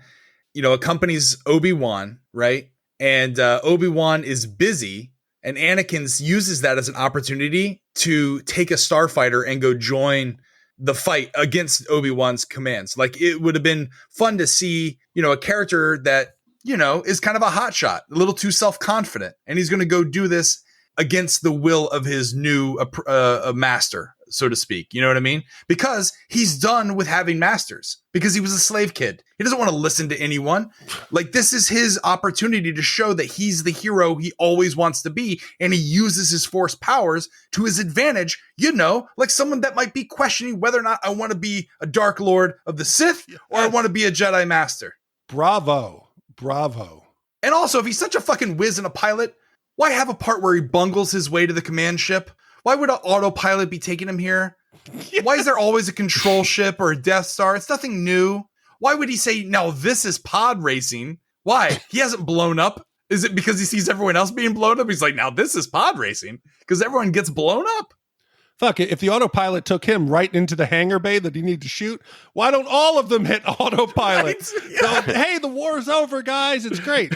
you know, accompanies Obi-Wan, right? And Obi-Wan is busy, and Anakin uses that as an opportunity to take a starfighter and go join the fight against Obi-Wan's commands. Like, it would have been fun to see, you know, a character that, you know, is kind of a hotshot, a little too self-confident, and he's going to go do this against the will of his new master, so to speak. You know what I mean? Because he's done with having masters, because he was a slave kid. He doesn't want to listen to anyone. Like, this is his opportunity to show that he's the hero he always wants to be, and he uses his force powers to his advantage, you know, like someone that might be questioning whether or not I want to be a Dark Lord of the Sith or I want to be a Jedi Master. Bravo. Bravo. And also, if he's such a fucking whiz and a pilot, why have a part where he bungles his way to the command ship? Why would an autopilot be taking him here? Why is there always a control ship or a Death Star? It's nothing new. Why would he say, now this is pod racing? Why? He hasn't blown up. Is it because he sees everyone else being blown up? He's like, now this is pod racing, because everyone gets blown up. Fuck it. If the autopilot took him right into the hangar bay that he needed to shoot, why don't all of them hit autopilot? Right? Yeah. So, hey, the war's over, guys. It's great.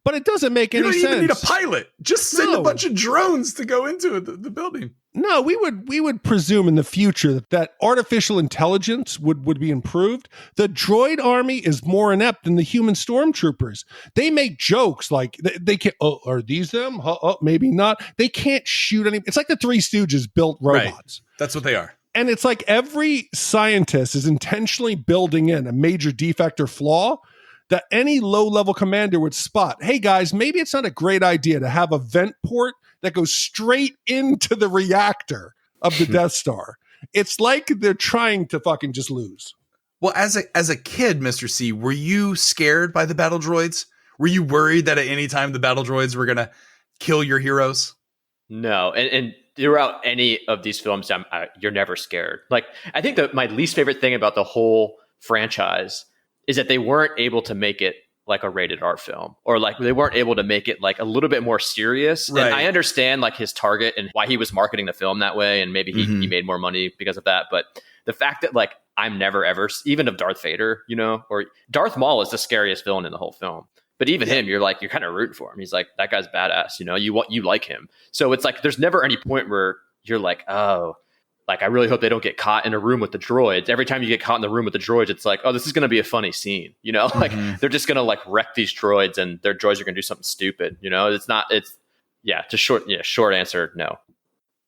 But it doesn't make any sense. You don't even need a pilot. Just send a bunch of drones to go into the building. No, we would presume in the future that artificial intelligence would be improved. The droid army is more inept than the human stormtroopers. They make jokes like they can't. Oh, are these them? Maybe not. They can't shoot any. It's like the Three Stooges built robots. Right. That's what they are. And it's like every scientist is intentionally building in a major defect or flaw that any low-level commander would spot. Hey, guys, maybe it's not a great idea to have a vent port that goes straight into the reactor of the Death Star. It's like they're trying to fucking just lose. Well, as a kid, Mr. C, were you scared by the battle droids? Were you worried that at any time the battle droids were going to kill your heroes? No. And throughout any of these films, you're never scared. Like, I think that my least favorite thing about the whole franchise is that they weren't able to make it like a rated R film, or like they weren't able to make it like a little bit more serious. Right. And I understand like his target and why he was marketing the film that way. And maybe he made more money because of that. But the fact that like, I'm never ever, even of Darth Vader, you know, or Darth Maul is the scariest villain in the whole film. But even him, you're kind of rooting for him. He's like, that guy's badass, you know, you like him. So it's like, there's never any point where you're like, oh, like, I really hope they don't get caught in a room with the droids. Every time you get caught in the room with the droids, it's like, oh, this is going to be a funny scene, you know, like they're just going to like wreck these droids and their droids are going to do something stupid. You know, short answer. No.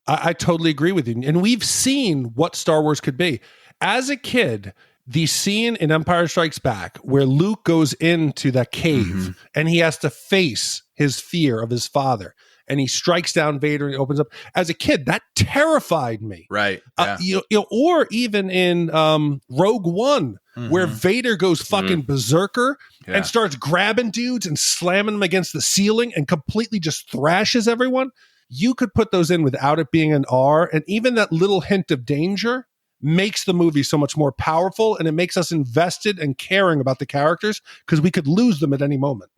I totally agree with you. And we've seen what Star Wars could be. As a kid, the scene in Empire Strikes Back where Luke goes into that cave and he has to face his fear of his father, and he strikes down Vader and he opens up. As a kid, that terrified me. Right. Yeah. Or even in Rogue One, where Vader goes fucking berserker and starts grabbing dudes and slamming them against the ceiling and completely just thrashes everyone. You could put those in without it being an R, and even that little hint of danger makes the movie so much more powerful, and it makes us invested and caring about the characters because we could lose them at any moment.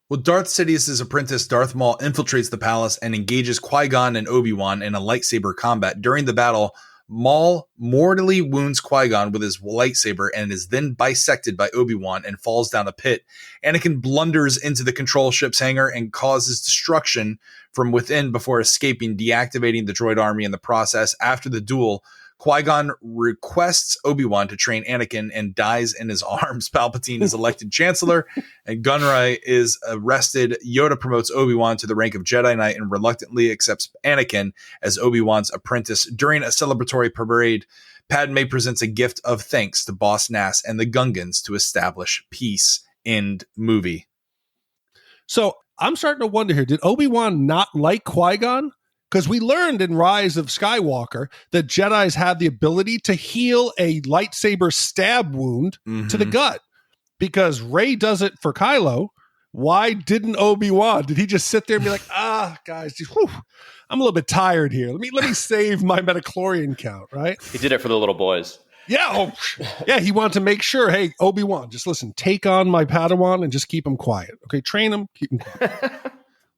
Well, Darth Sidious's apprentice, Darth Maul, infiltrates the palace and engages Qui-Gon and Obi-Wan in a lightsaber combat. During the battle, Maul mortally wounds Qui-Gon with his lightsaber and is then bisected by Obi-Wan and falls down a pit. Anakin blunders into the control ship's hangar and causes destruction from within before escaping, deactivating the droid army in the process. After the duel, Qui-Gon requests Obi-Wan to train Anakin and dies in his arms. Palpatine is elected Chancellor and Gunray is arrested. Yoda promotes Obi-Wan to the rank of Jedi Knight and reluctantly accepts Anakin as Obi-Wan's apprentice. During a celebratory parade, Padme presents a gift of thanks to Boss Nass and the Gungans to establish peace. End movie. So I'm starting to wonder here, did Obi-Wan not like Qui-Gon? Because we learned in Rise of Skywalker that Jedis have the ability to heal a lightsaber stab wound to the gut. Because Rey does it for Kylo. Why didn't Obi-Wan? Did he just sit there and be like, guys, I'm a little bit tired here. Let me save my midichlorian count, right? He did it for the little boys. Yeah. He wanted to make sure, hey, Obi-Wan, just listen, take on my Padawan and just keep him quiet. Okay, train him, keep him quiet.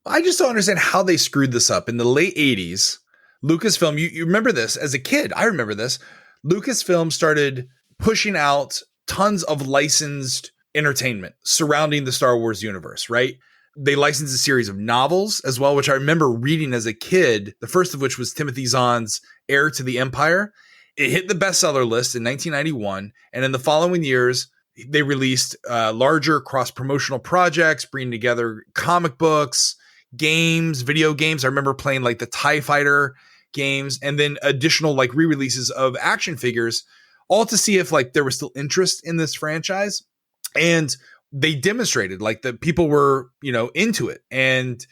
I just don't understand how they screwed this up. In the late 80s, Lucasfilm, you remember this as a kid. I remember this. Lucasfilm started pushing out tons of licensed entertainment surrounding the Star Wars universe, right? They licensed a series of novels as well, which I remember reading as a kid, the first of which was Timothy Zahn's Heir to the Empire. It hit the bestseller list in 1991. And in the following years, they released larger cross-promotional projects, bringing together comic books, games, video games. I remember playing like the TIE Fighter games, and then additional like re-releases of action figures, all to see if like there was still interest in this franchise. And they demonstrated like that people were, into it. And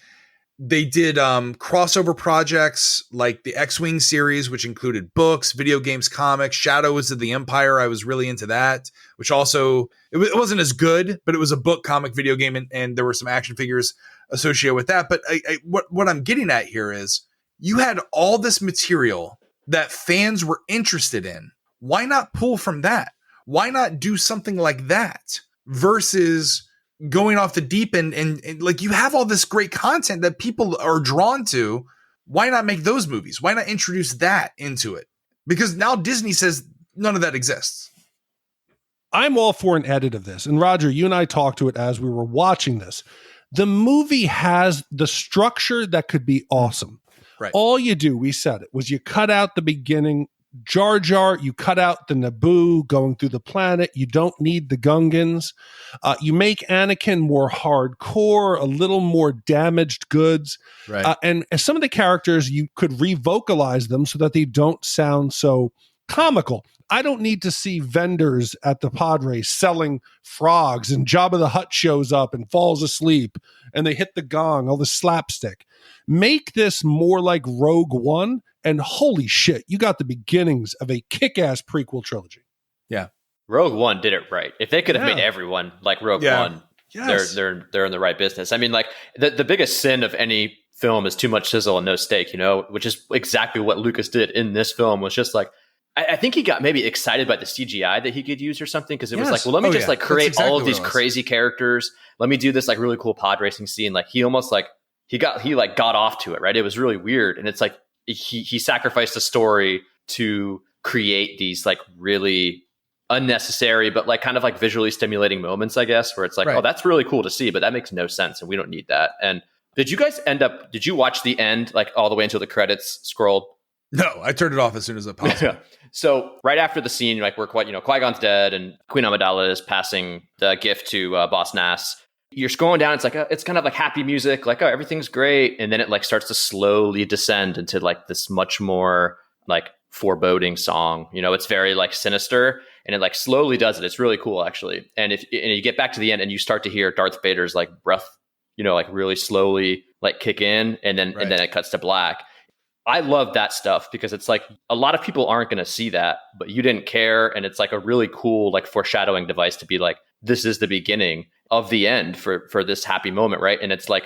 they did crossover projects like the X-Wing series, which included books, video games, comics, Shadows of the Empire. I was really into that, which also, it wasn't as good, but it was a book, comic, video game, and there were some action figures associated with that. But what I'm getting at here is you had all this material that fans were interested in. Why not pull from that? Why not do something like that versus going off the deep end and like you have all this great content that people are drawn to. Why not make those movies? Why not introduce that into it? Because now Disney says none of that exists. I'm all for an edit of this. And Roger, you and I talked to it as we were watching this. The movie has the structure that could be awesome. Right. All you do, we said it, was you cut out the beginning, Jar Jar, you cut out the Naboo going through the planet. You don't need the Gungans. You make Anakin more hardcore, a little more damaged goods. Right. And some of the characters, you could revocalize them so that they don't sound so comical. I don't need to see vendors at the pod race selling frogs and Jabba the Hutt shows up and falls asleep and they hit the gong, all the slapstick. Make this more like Rogue One, and holy shit, you got the beginnings of a kick-ass prequel trilogy. Yeah. Rogue One did it right. If they could have made everyone like Rogue One, they're in the right business. I mean, like the biggest sin of any film is too much sizzle and no steak, which is exactly what Lucas did in this film. Was just like, I think he got maybe excited by the CGI that he could use or something, because it was like, well, let me just create all of these crazy characters. Let me do this like really cool pod racing scene. Like he almost like he got off to it, right? It was really weird, and it's like he sacrificed the story to create these like really unnecessary but like kind of like visually stimulating moments, I guess, where it's like, oh, that's really cool to see, but that makes no sense, and we don't need that. And did you guys did you watch the end like all the way until the credits scrolled? No, I turned it off as soon as it popped. So right after the scene, like we're quite, Qui-Gon's dead and Queen Amidala is passing the gift to Boss Nass. You're scrolling down. It's like, it's kind of like happy music. Like, oh, everything's great. And then it like starts to slowly descend into like this much more like foreboding song. It's very like sinister, and it like slowly does it. It's really cool, actually. And if you get back to the end and you start to hear Darth Vader's like breath, like really slowly like kick in, and then it cuts to black. I love that stuff because it's like a lot of people aren't going to see that, but you didn't care. And it's like a really cool, like foreshadowing device to be like, this is the beginning of the end for this happy moment. Right. And it's like,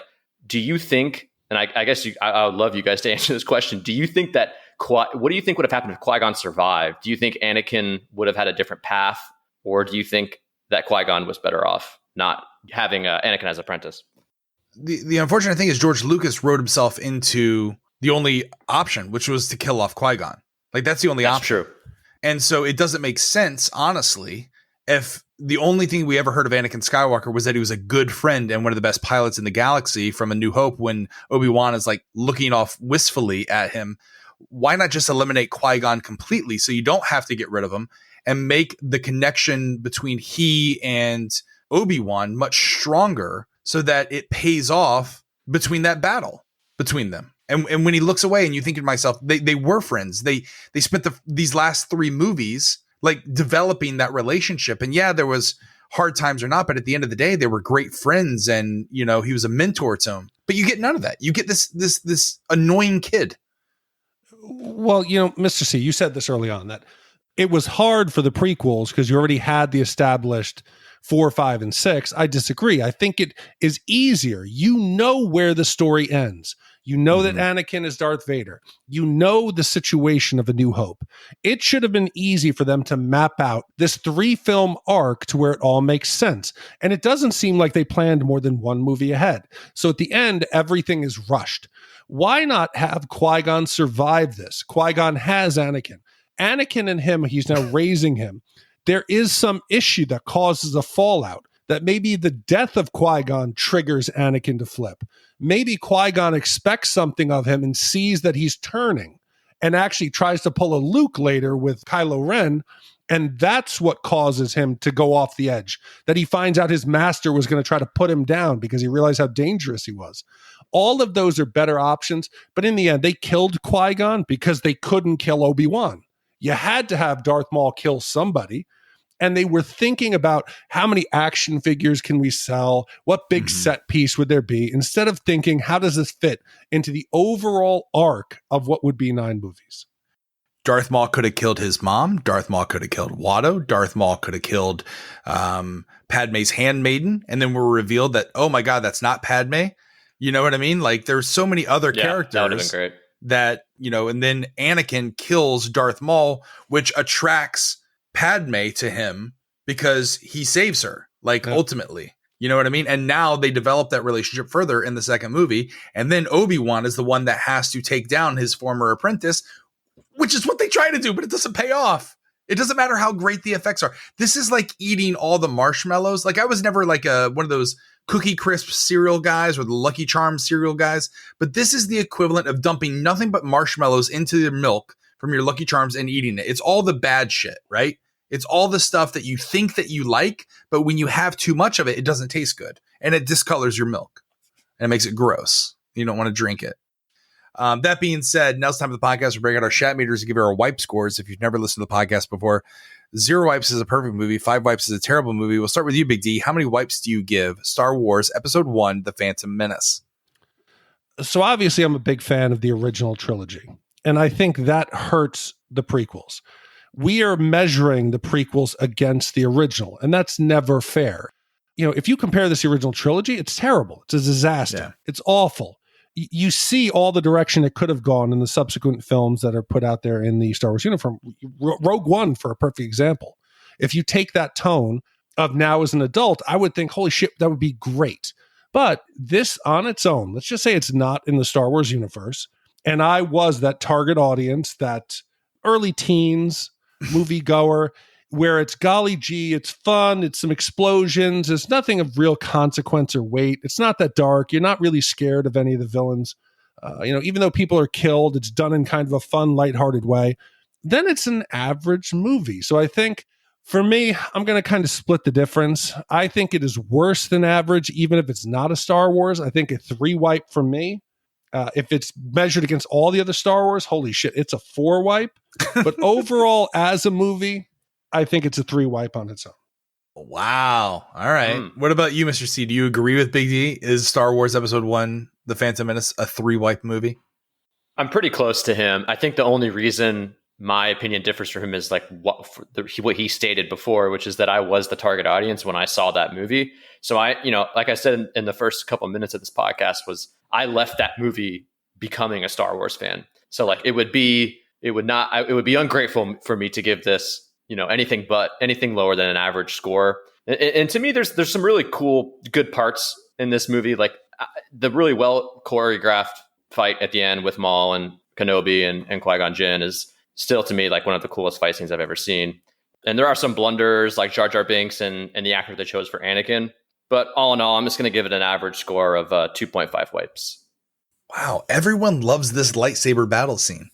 do you think, and I guess I would love you guys to answer this question. Do you think that, what do you think would have happened if Qui-Gon survived? Do you think Anakin would have had a different path? Or do you think that Qui-Gon was better off not having Anakin as apprentice? The unfortunate thing is George Lucas wrote himself into the only option, which was to kill off Qui-Gon. Like that's the only option. True. And so it doesn't make sense, honestly, if the only thing we ever heard of Anakin Skywalker was that he was a good friend and one of the best pilots in the galaxy from A New Hope, when Obi-Wan is like looking off wistfully at him. Why not just eliminate Qui-Gon completely so you don't have to get rid of him, and make the connection between he and Obi-Wan much stronger so that it pays off between that battle between them? And when he looks away, and you think to myself, they were friends. They spent these last 3 movies like developing that relationship. And yeah, there was hard times or not, but at the end of the day, they were great friends. And he was a mentor to him. But you get none of that. You get this annoying kid. Well, Mr. C, you said this early on that it was hard for the prequels because you already had the established 4, 5, and 6. I disagree. I think it is easier. Where the story ends. That Anakin is Darth Vader. The situation of A New Hope. It should have been easy for them to map out this 3-film arc to where it all makes sense. And it doesn't seem like they planned more than 1 movie ahead. So at the end, everything is rushed. Why not have Qui-Gon survive this? Qui-Gon has Anakin. Anakin and him, he's now raising him. There is some issue that causes a fallout. That maybe the death of Qui-Gon triggers Anakin to flip. Maybe Qui-Gon expects something of him and sees that he's turning and actually tries to pull a Luke later with Kylo Ren. And that's what causes him to go off the edge. That he finds out his master was going to try to put him down because he realized how dangerous he was. All of those are better options. But in the end, they killed Qui-Gon because they couldn't kill Obi-Wan. You had to have Darth Maul kill somebody. And they were thinking about how many action figures can we sell? What big set piece would there be? Instead of thinking, how does this fit into the overall arc of what would be 9 movies? Darth Maul could have killed his mom. Darth Maul could have killed Watto. Darth Maul could have killed Padme's handmaiden. And then we're revealed that, oh my God, that's not Padme. You know what I mean? Like there's so many other characters that would have been great. That, and then Anakin kills Darth Maul, which attracts Padme to him because he saves her, ultimately. You know what I mean? And now they develop that relationship further in the second movie. And then Obi-Wan is the one that has to take down his former apprentice, which is what they try to do, but it doesn't pay off. It doesn't matter how great the effects are. This is like eating all the marshmallows. Like I was never like one of those Cookie Crisp cereal guys or the Lucky Charms cereal guys, but this is the equivalent of dumping nothing but marshmallows into your milk from your Lucky Charms and eating it. It's all the bad shit, right? It's all the stuff that you think that you like, but when you have too much of it, it doesn't taste good and it discolors your milk and it makes it gross. You don't want to drink it. That being said, now it's time for the podcast. We're bringing out our Shat meters to give you our wipe scores. If you've never listened to the podcast before, 0 wipes is a perfect movie. 5 wipes is a terrible movie. We'll start with you, Big D. How many wipes do you give Star Wars Episode 1, The Phantom Menace? So obviously I'm a big fan of the original trilogy. And I think that hurts the prequels. We are measuring the prequels against the original, and that's never fair. If you compare this to the original trilogy, it's terrible. It's a disaster. Yeah. It's awful. you see all the direction it could have gone in the subsequent films that are put out there in the Star Wars uniform. Rogue One, for a perfect example. If you take that tone of now as an adult, I would think, holy shit, that would be great. But this on its own, let's just say it's not in the Star Wars universe, and I was that target audience, that early teens moviegoer, where it's golly gee, it's fun, it's some explosions, it's nothing of real consequence or weight. It's not that dark. You're not really scared of any of the villains. Even though people are killed, it's done in kind of a fun, lighthearted way. Then it's an average movie. So I think for me, I'm going to kind of split the difference. I think it is worse than average, even if it's not a Star Wars. I think a 3 wipe from me. If it's measured against all the other Star Wars, holy shit, it's a 4 wipe. But overall, as a movie, I think it's a 3 wipe on its own. Wow. All right. What about you, Mr. C? Do you agree with Big D? Is Star Wars Episode 1, The Phantom Menace, a 3 wipe movie? I'm pretty close to him. I think the only reason my opinion differs from him is like what he stated before, which is that I was the target audience when I saw that movie. So like I said in the first couple of minutes of this podcast, was I left that movie becoming a Star Wars fan. So like it would be ungrateful for me to give this, anything lower than an average score. And to me, there's some really cool, good parts in this movie. Like the really well choreographed fight at the end with Maul and Kenobi and Qui-Gon Jinn is still to me like one of the coolest fight scenes I've ever seen. And there are some blunders like Jar Jar Binks and the actor they chose for Anakin. But all in all, I'm just going to give it an average score of 2.5 wipes. Wow. Everyone loves this lightsaber battle scene.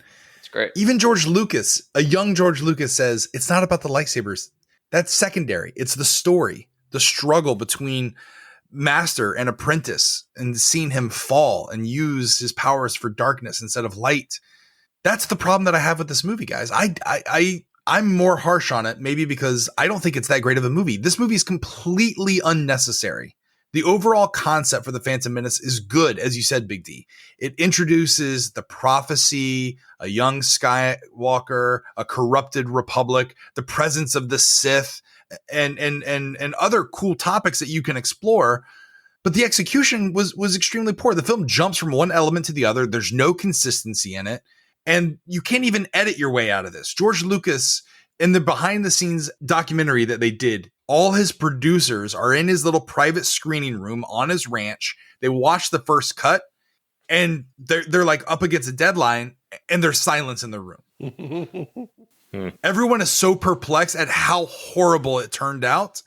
Great. Even George Lucas, a young George Lucas, says it's not about the lightsabers. That's secondary. It's the story, the struggle between master and apprentice, and seeing him fall and use his powers for darkness instead of light. That's the problem that I have with this movie, guys. I'm more harsh on it, maybe because I don't think it's that great of a movie. This movie is completely unnecessary. The overall concept for the Phantom Menace is good, as you said, Big D. It introduces the prophecy, a young Skywalker, a corrupted republic, the presence of the Sith, and other cool topics that you can explore. But the execution was extremely poor. The film jumps from one element to the other. There's no consistency in it. And you can't even edit your way out of this. George Lucas, in the behind the scenes documentary that they did, all his producers are in his little private screening room on his ranch. They watch the first cut and they're like up against a deadline and there's silence in the room. Everyone is so perplexed at how horrible it turned out.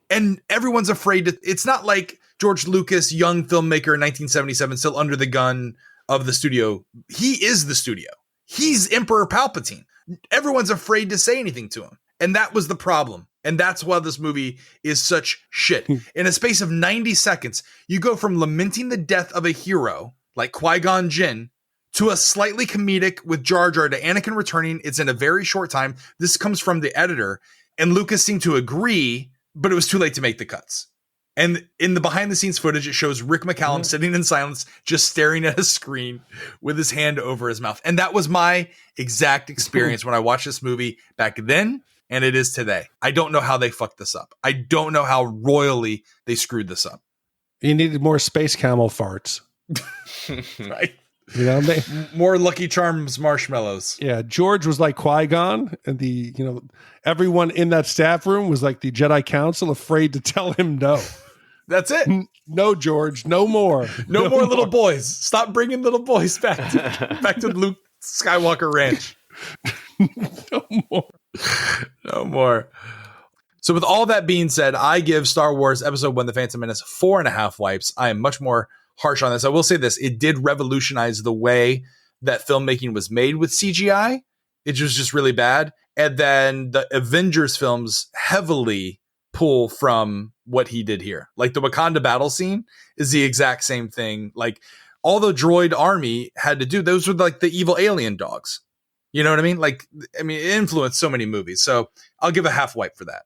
And everyone's afraid to, it's not like George Lucas, young filmmaker in 1977, still under the gun of the studio. He is the studio. He's Emperor Palpatine. Everyone's afraid to say anything to him. And that was the problem. And that's why this movie is such shit. In a space of 90 seconds, you go from lamenting the death of a hero like Qui-Gon Jinn to a slightly comedic with Jar Jar to Anakin returning. It's in a very short time. This comes from the editor, and Lucas seemed to agree, but it was too late to make the cuts. And in the behind the scenes footage, it shows Rick McCallum sitting in silence, just staring at a screen with his hand over his mouth. And that was my exact experience when I watched this movie back then. And it is today. I don't know how they fucked this up. I don't know how royally they screwed this up. You needed more space camel farts. Right. More Lucky Charms marshmallows. Yeah. George was like Qui-Gon, and everyone in that staff room was like the Jedi Council, afraid to tell him no. That's it. No, George, no more. No more little boys. Stop bringing little boys back to Luke Skywalker Ranch. No more. So with all that being said, I give Star Wars Episode 1, The Phantom Menace 4.5 wipes. I am much more harsh on this. I will say this. It did revolutionize the way that filmmaking was made with CGI. It was just really bad. And then the Avengers films heavily pull from what he did here. Like the Wakanda battle scene is the exact same thing. Like all the droid army had to do, those were like the evil alien dogs. You know what I mean? It influenced so many movies. So I'll give a half wipe for that.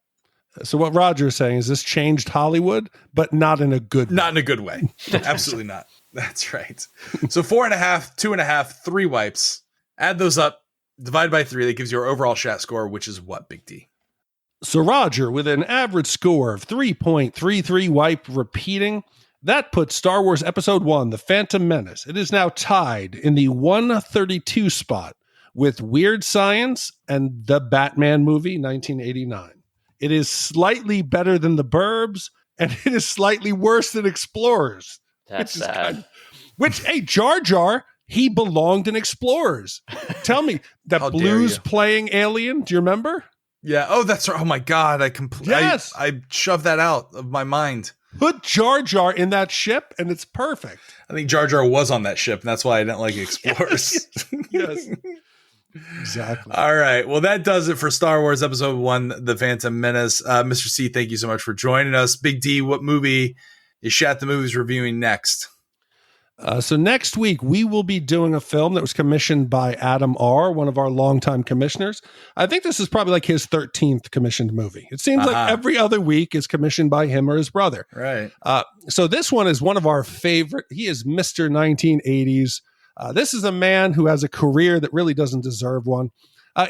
So what Roger is saying is this changed Hollywood, but not in a good way. Not in a good way. Absolutely not. That's right. So 4.5, 2.5, 3 wipes. Add those up, divide by 3. That gives you your overall Shat score, which is what, Big D? So Roger, with an average score of 3.33 wipe repeating, That puts Star Wars Episode 1, The Phantom Menace. It is now tied in the 132 spot with Weird Science and The Batman Movie, 1989. It is slightly better than The Burbs, and it is slightly worse than Explorers. That's sad. Hey, Jar Jar, he belonged in Explorers. Tell me, that Blues playing alien, do you remember? Yeah. Oh, that's right. Oh my God. Yes. I shoved that out of my mind. Put Jar Jar in that ship and it's perfect. I think Jar Jar was on that ship, and that's why I didn't like Explorers. Yes. Exactly. All right. Well, that does it for Star Wars Episode 1, The Phantom Menace. Mr. C, thank you so much for joining us. Big D, what movie is Shat the Movies reviewing next? So next week, we will be doing a film that was commissioned by Adam R., one of our longtime commissioners. I think this is probably like his 13th commissioned movie. It seems like every other week is commissioned by him or his brother. Right. So this one is one of our favorite. He is Mr. 1980s. This is a man who has a career that really doesn't deserve one.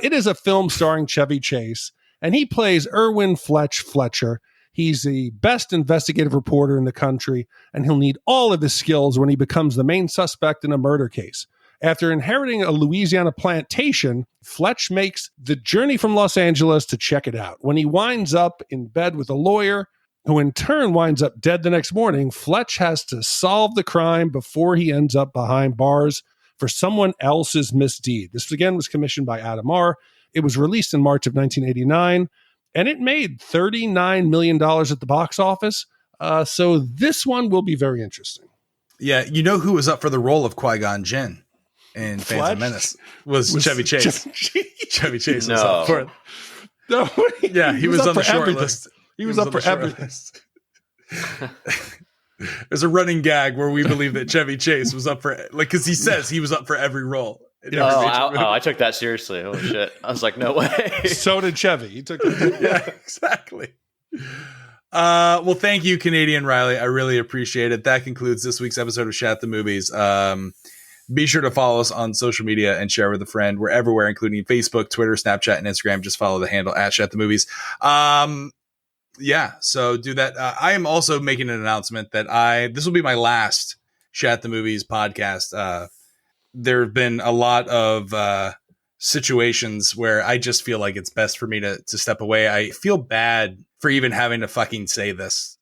It is a film starring Chevy Chase, and he plays Erwin Fletcher. He's the best investigative reporter in the country, and he'll need all of his skills when he becomes the main suspect in a murder case. After inheriting a Louisiana plantation, Fletch makes the journey from Los Angeles to check it out. When he winds up in bed with a lawyer, who in turn winds up dead the next morning, Fletch has to solve the crime before he ends up behind bars for someone else's misdeed. This, again, was commissioned by Adam R. It was released in March of 1989. And it made $39 million at the box office. So this one will be very interesting. Yeah, you know who was up for the role of Qui-Gon Jinn in Phantom Menace? Was Chevy Chase. Chevy Chase was up for it. No, he was on the short list. He was up for everything. There's a running gag where we believe that Chevy Chase was up for, because he says he was up for every role. I took that seriously. Holy shit. I was like, no way. So did Chevy. He took it. Yeah, exactly. Well, thank you, Canadian Riley. I really appreciate it. That concludes this week's episode of Shat the Movies. Be sure to follow us on social media and share with a friend. We're everywhere, including Facebook, Twitter, Snapchat, and Instagram. Just follow the handle at Shat the Movies. So do that. I am also making an announcement that this will be my last Shat the Movies podcast. There have been a lot of situations where I just feel like it's best for me to step away. I feel bad for even having to fucking say this.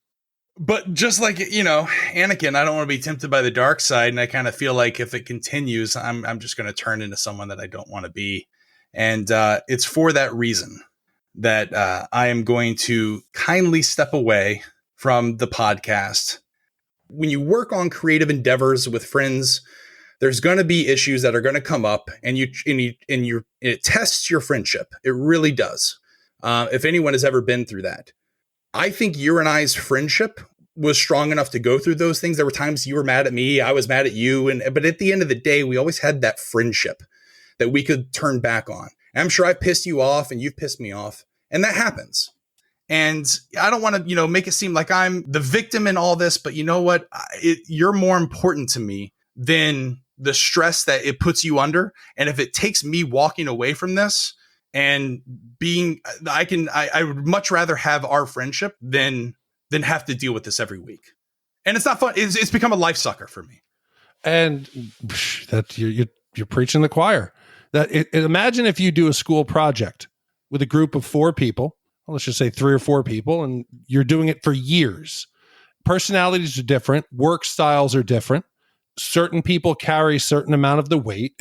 But just like, Anakin, I don't want to be tempted by the dark side. And I kind of feel like if it continues, I'm just going to turn into someone that I don't want to be. And it's for that reason that I am going to kindly step away from the podcast. When you work on creative endeavors with friends, there's going to be issues that are going to come up, and it tests your friendship. It really does. If anyone has ever been through that, I think your and I's friendship was strong enough to go through those things. There were times you were mad at me, I was mad at you, but at the end of the day, we always had that friendship that we could turn back on. And I'm sure I pissed you off, and you've pissed me off, and that happens. And I don't want to, make it seem like I'm the victim in all this, but you know what? You're more important to me than the stress that it puts you under. And if it takes me walking away from this and I would much rather have our friendship than have to deal with this every week. And it's not fun. It's become a life sucker for me. And that you're preaching the choir. Imagine if you do a school project with a group of 4 people, well, let's just say 3 or 4 people, and you're doing it for years. Personalities are different. Work styles are different. Certain people carry a certain amount of the weight.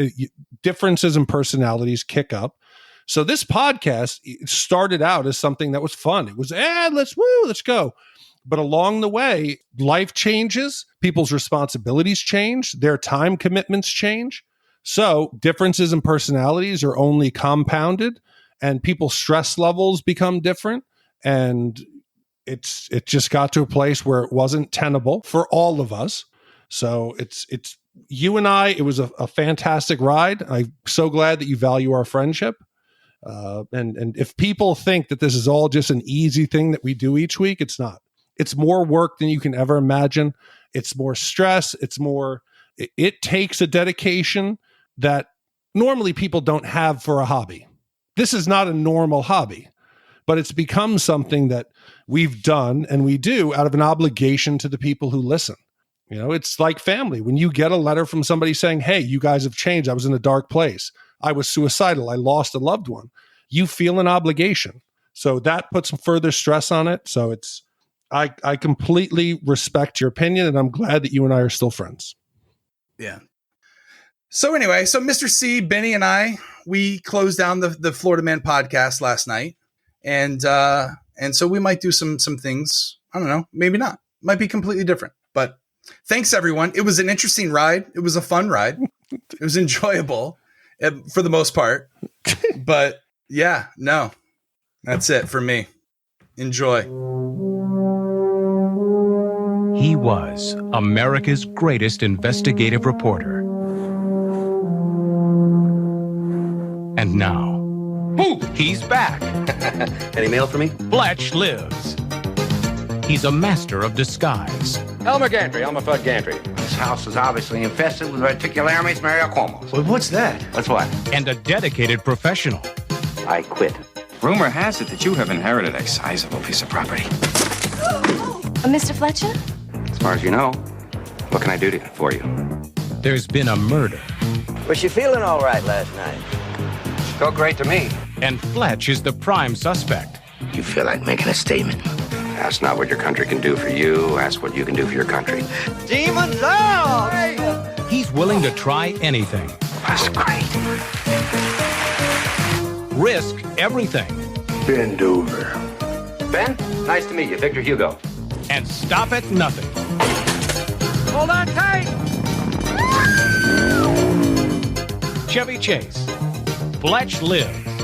Differences in personalities kick up. So this podcast started out as something that was fun. It was, let's go. But along the way, life changes. People's responsibilities change. Their time commitments change. So differences in personalities are only compounded, and people's stress levels become different. And it just got to a place where it wasn't tenable for all of us. So it's you and I, it was a fantastic ride. I'm so glad that you value our friendship. And if people think that this is all just an easy thing that we do each week, it's not. It's more work than you can ever imagine. It's more stress. It takes a dedication that normally people don't have for a hobby. This is not a normal hobby. but it's become something that we've done and we do out of an obligation to the people who listen. You know, it's like family. When you get a letter from somebody saying, hey, you guys have changed. I was in a dark place. I was suicidal. I lost a loved one. You feel an obligation. So that puts some further stress on it. So I completely respect your opinion, and I'm glad that you and I are still friends. Yeah. So anyway, so Mr. C, Benny, and I, we closed down the Florida Man podcast last night. And so we might do some things. I don't know. Maybe not. Might be completely different. But thanks, everyone. It was an interesting ride. It was a fun ride. It was enjoyable for the most part. But yeah, no, that's it for me. Enjoy. He was America's greatest investigative reporter. And now, he's back. Any mail for me? Fletch lives. He's a master of disguise. Elmer Gantry, Elmer Fudd Gantry. This house is obviously infested with reticularius mariacomos. Well, what's that? What's what? And a dedicated professional. I quit. Rumor has it that you have inherited a sizable piece of property. Mr. Fletcher? As far as you know, what can I do for you? There's been a murder. Was she feeling all right last night? Felt great to me. And Fletch is the prime suspect. You feel like making a statement? Ask not what your country can do for you. Ask what you can do for your country. Demons out! He's willing to try anything. That's great. Risk everything. Bend over. Ben, nice to meet you. Victor Hugo. And stop at nothing. Hold on tight! Chevy Chase. Fletch lives.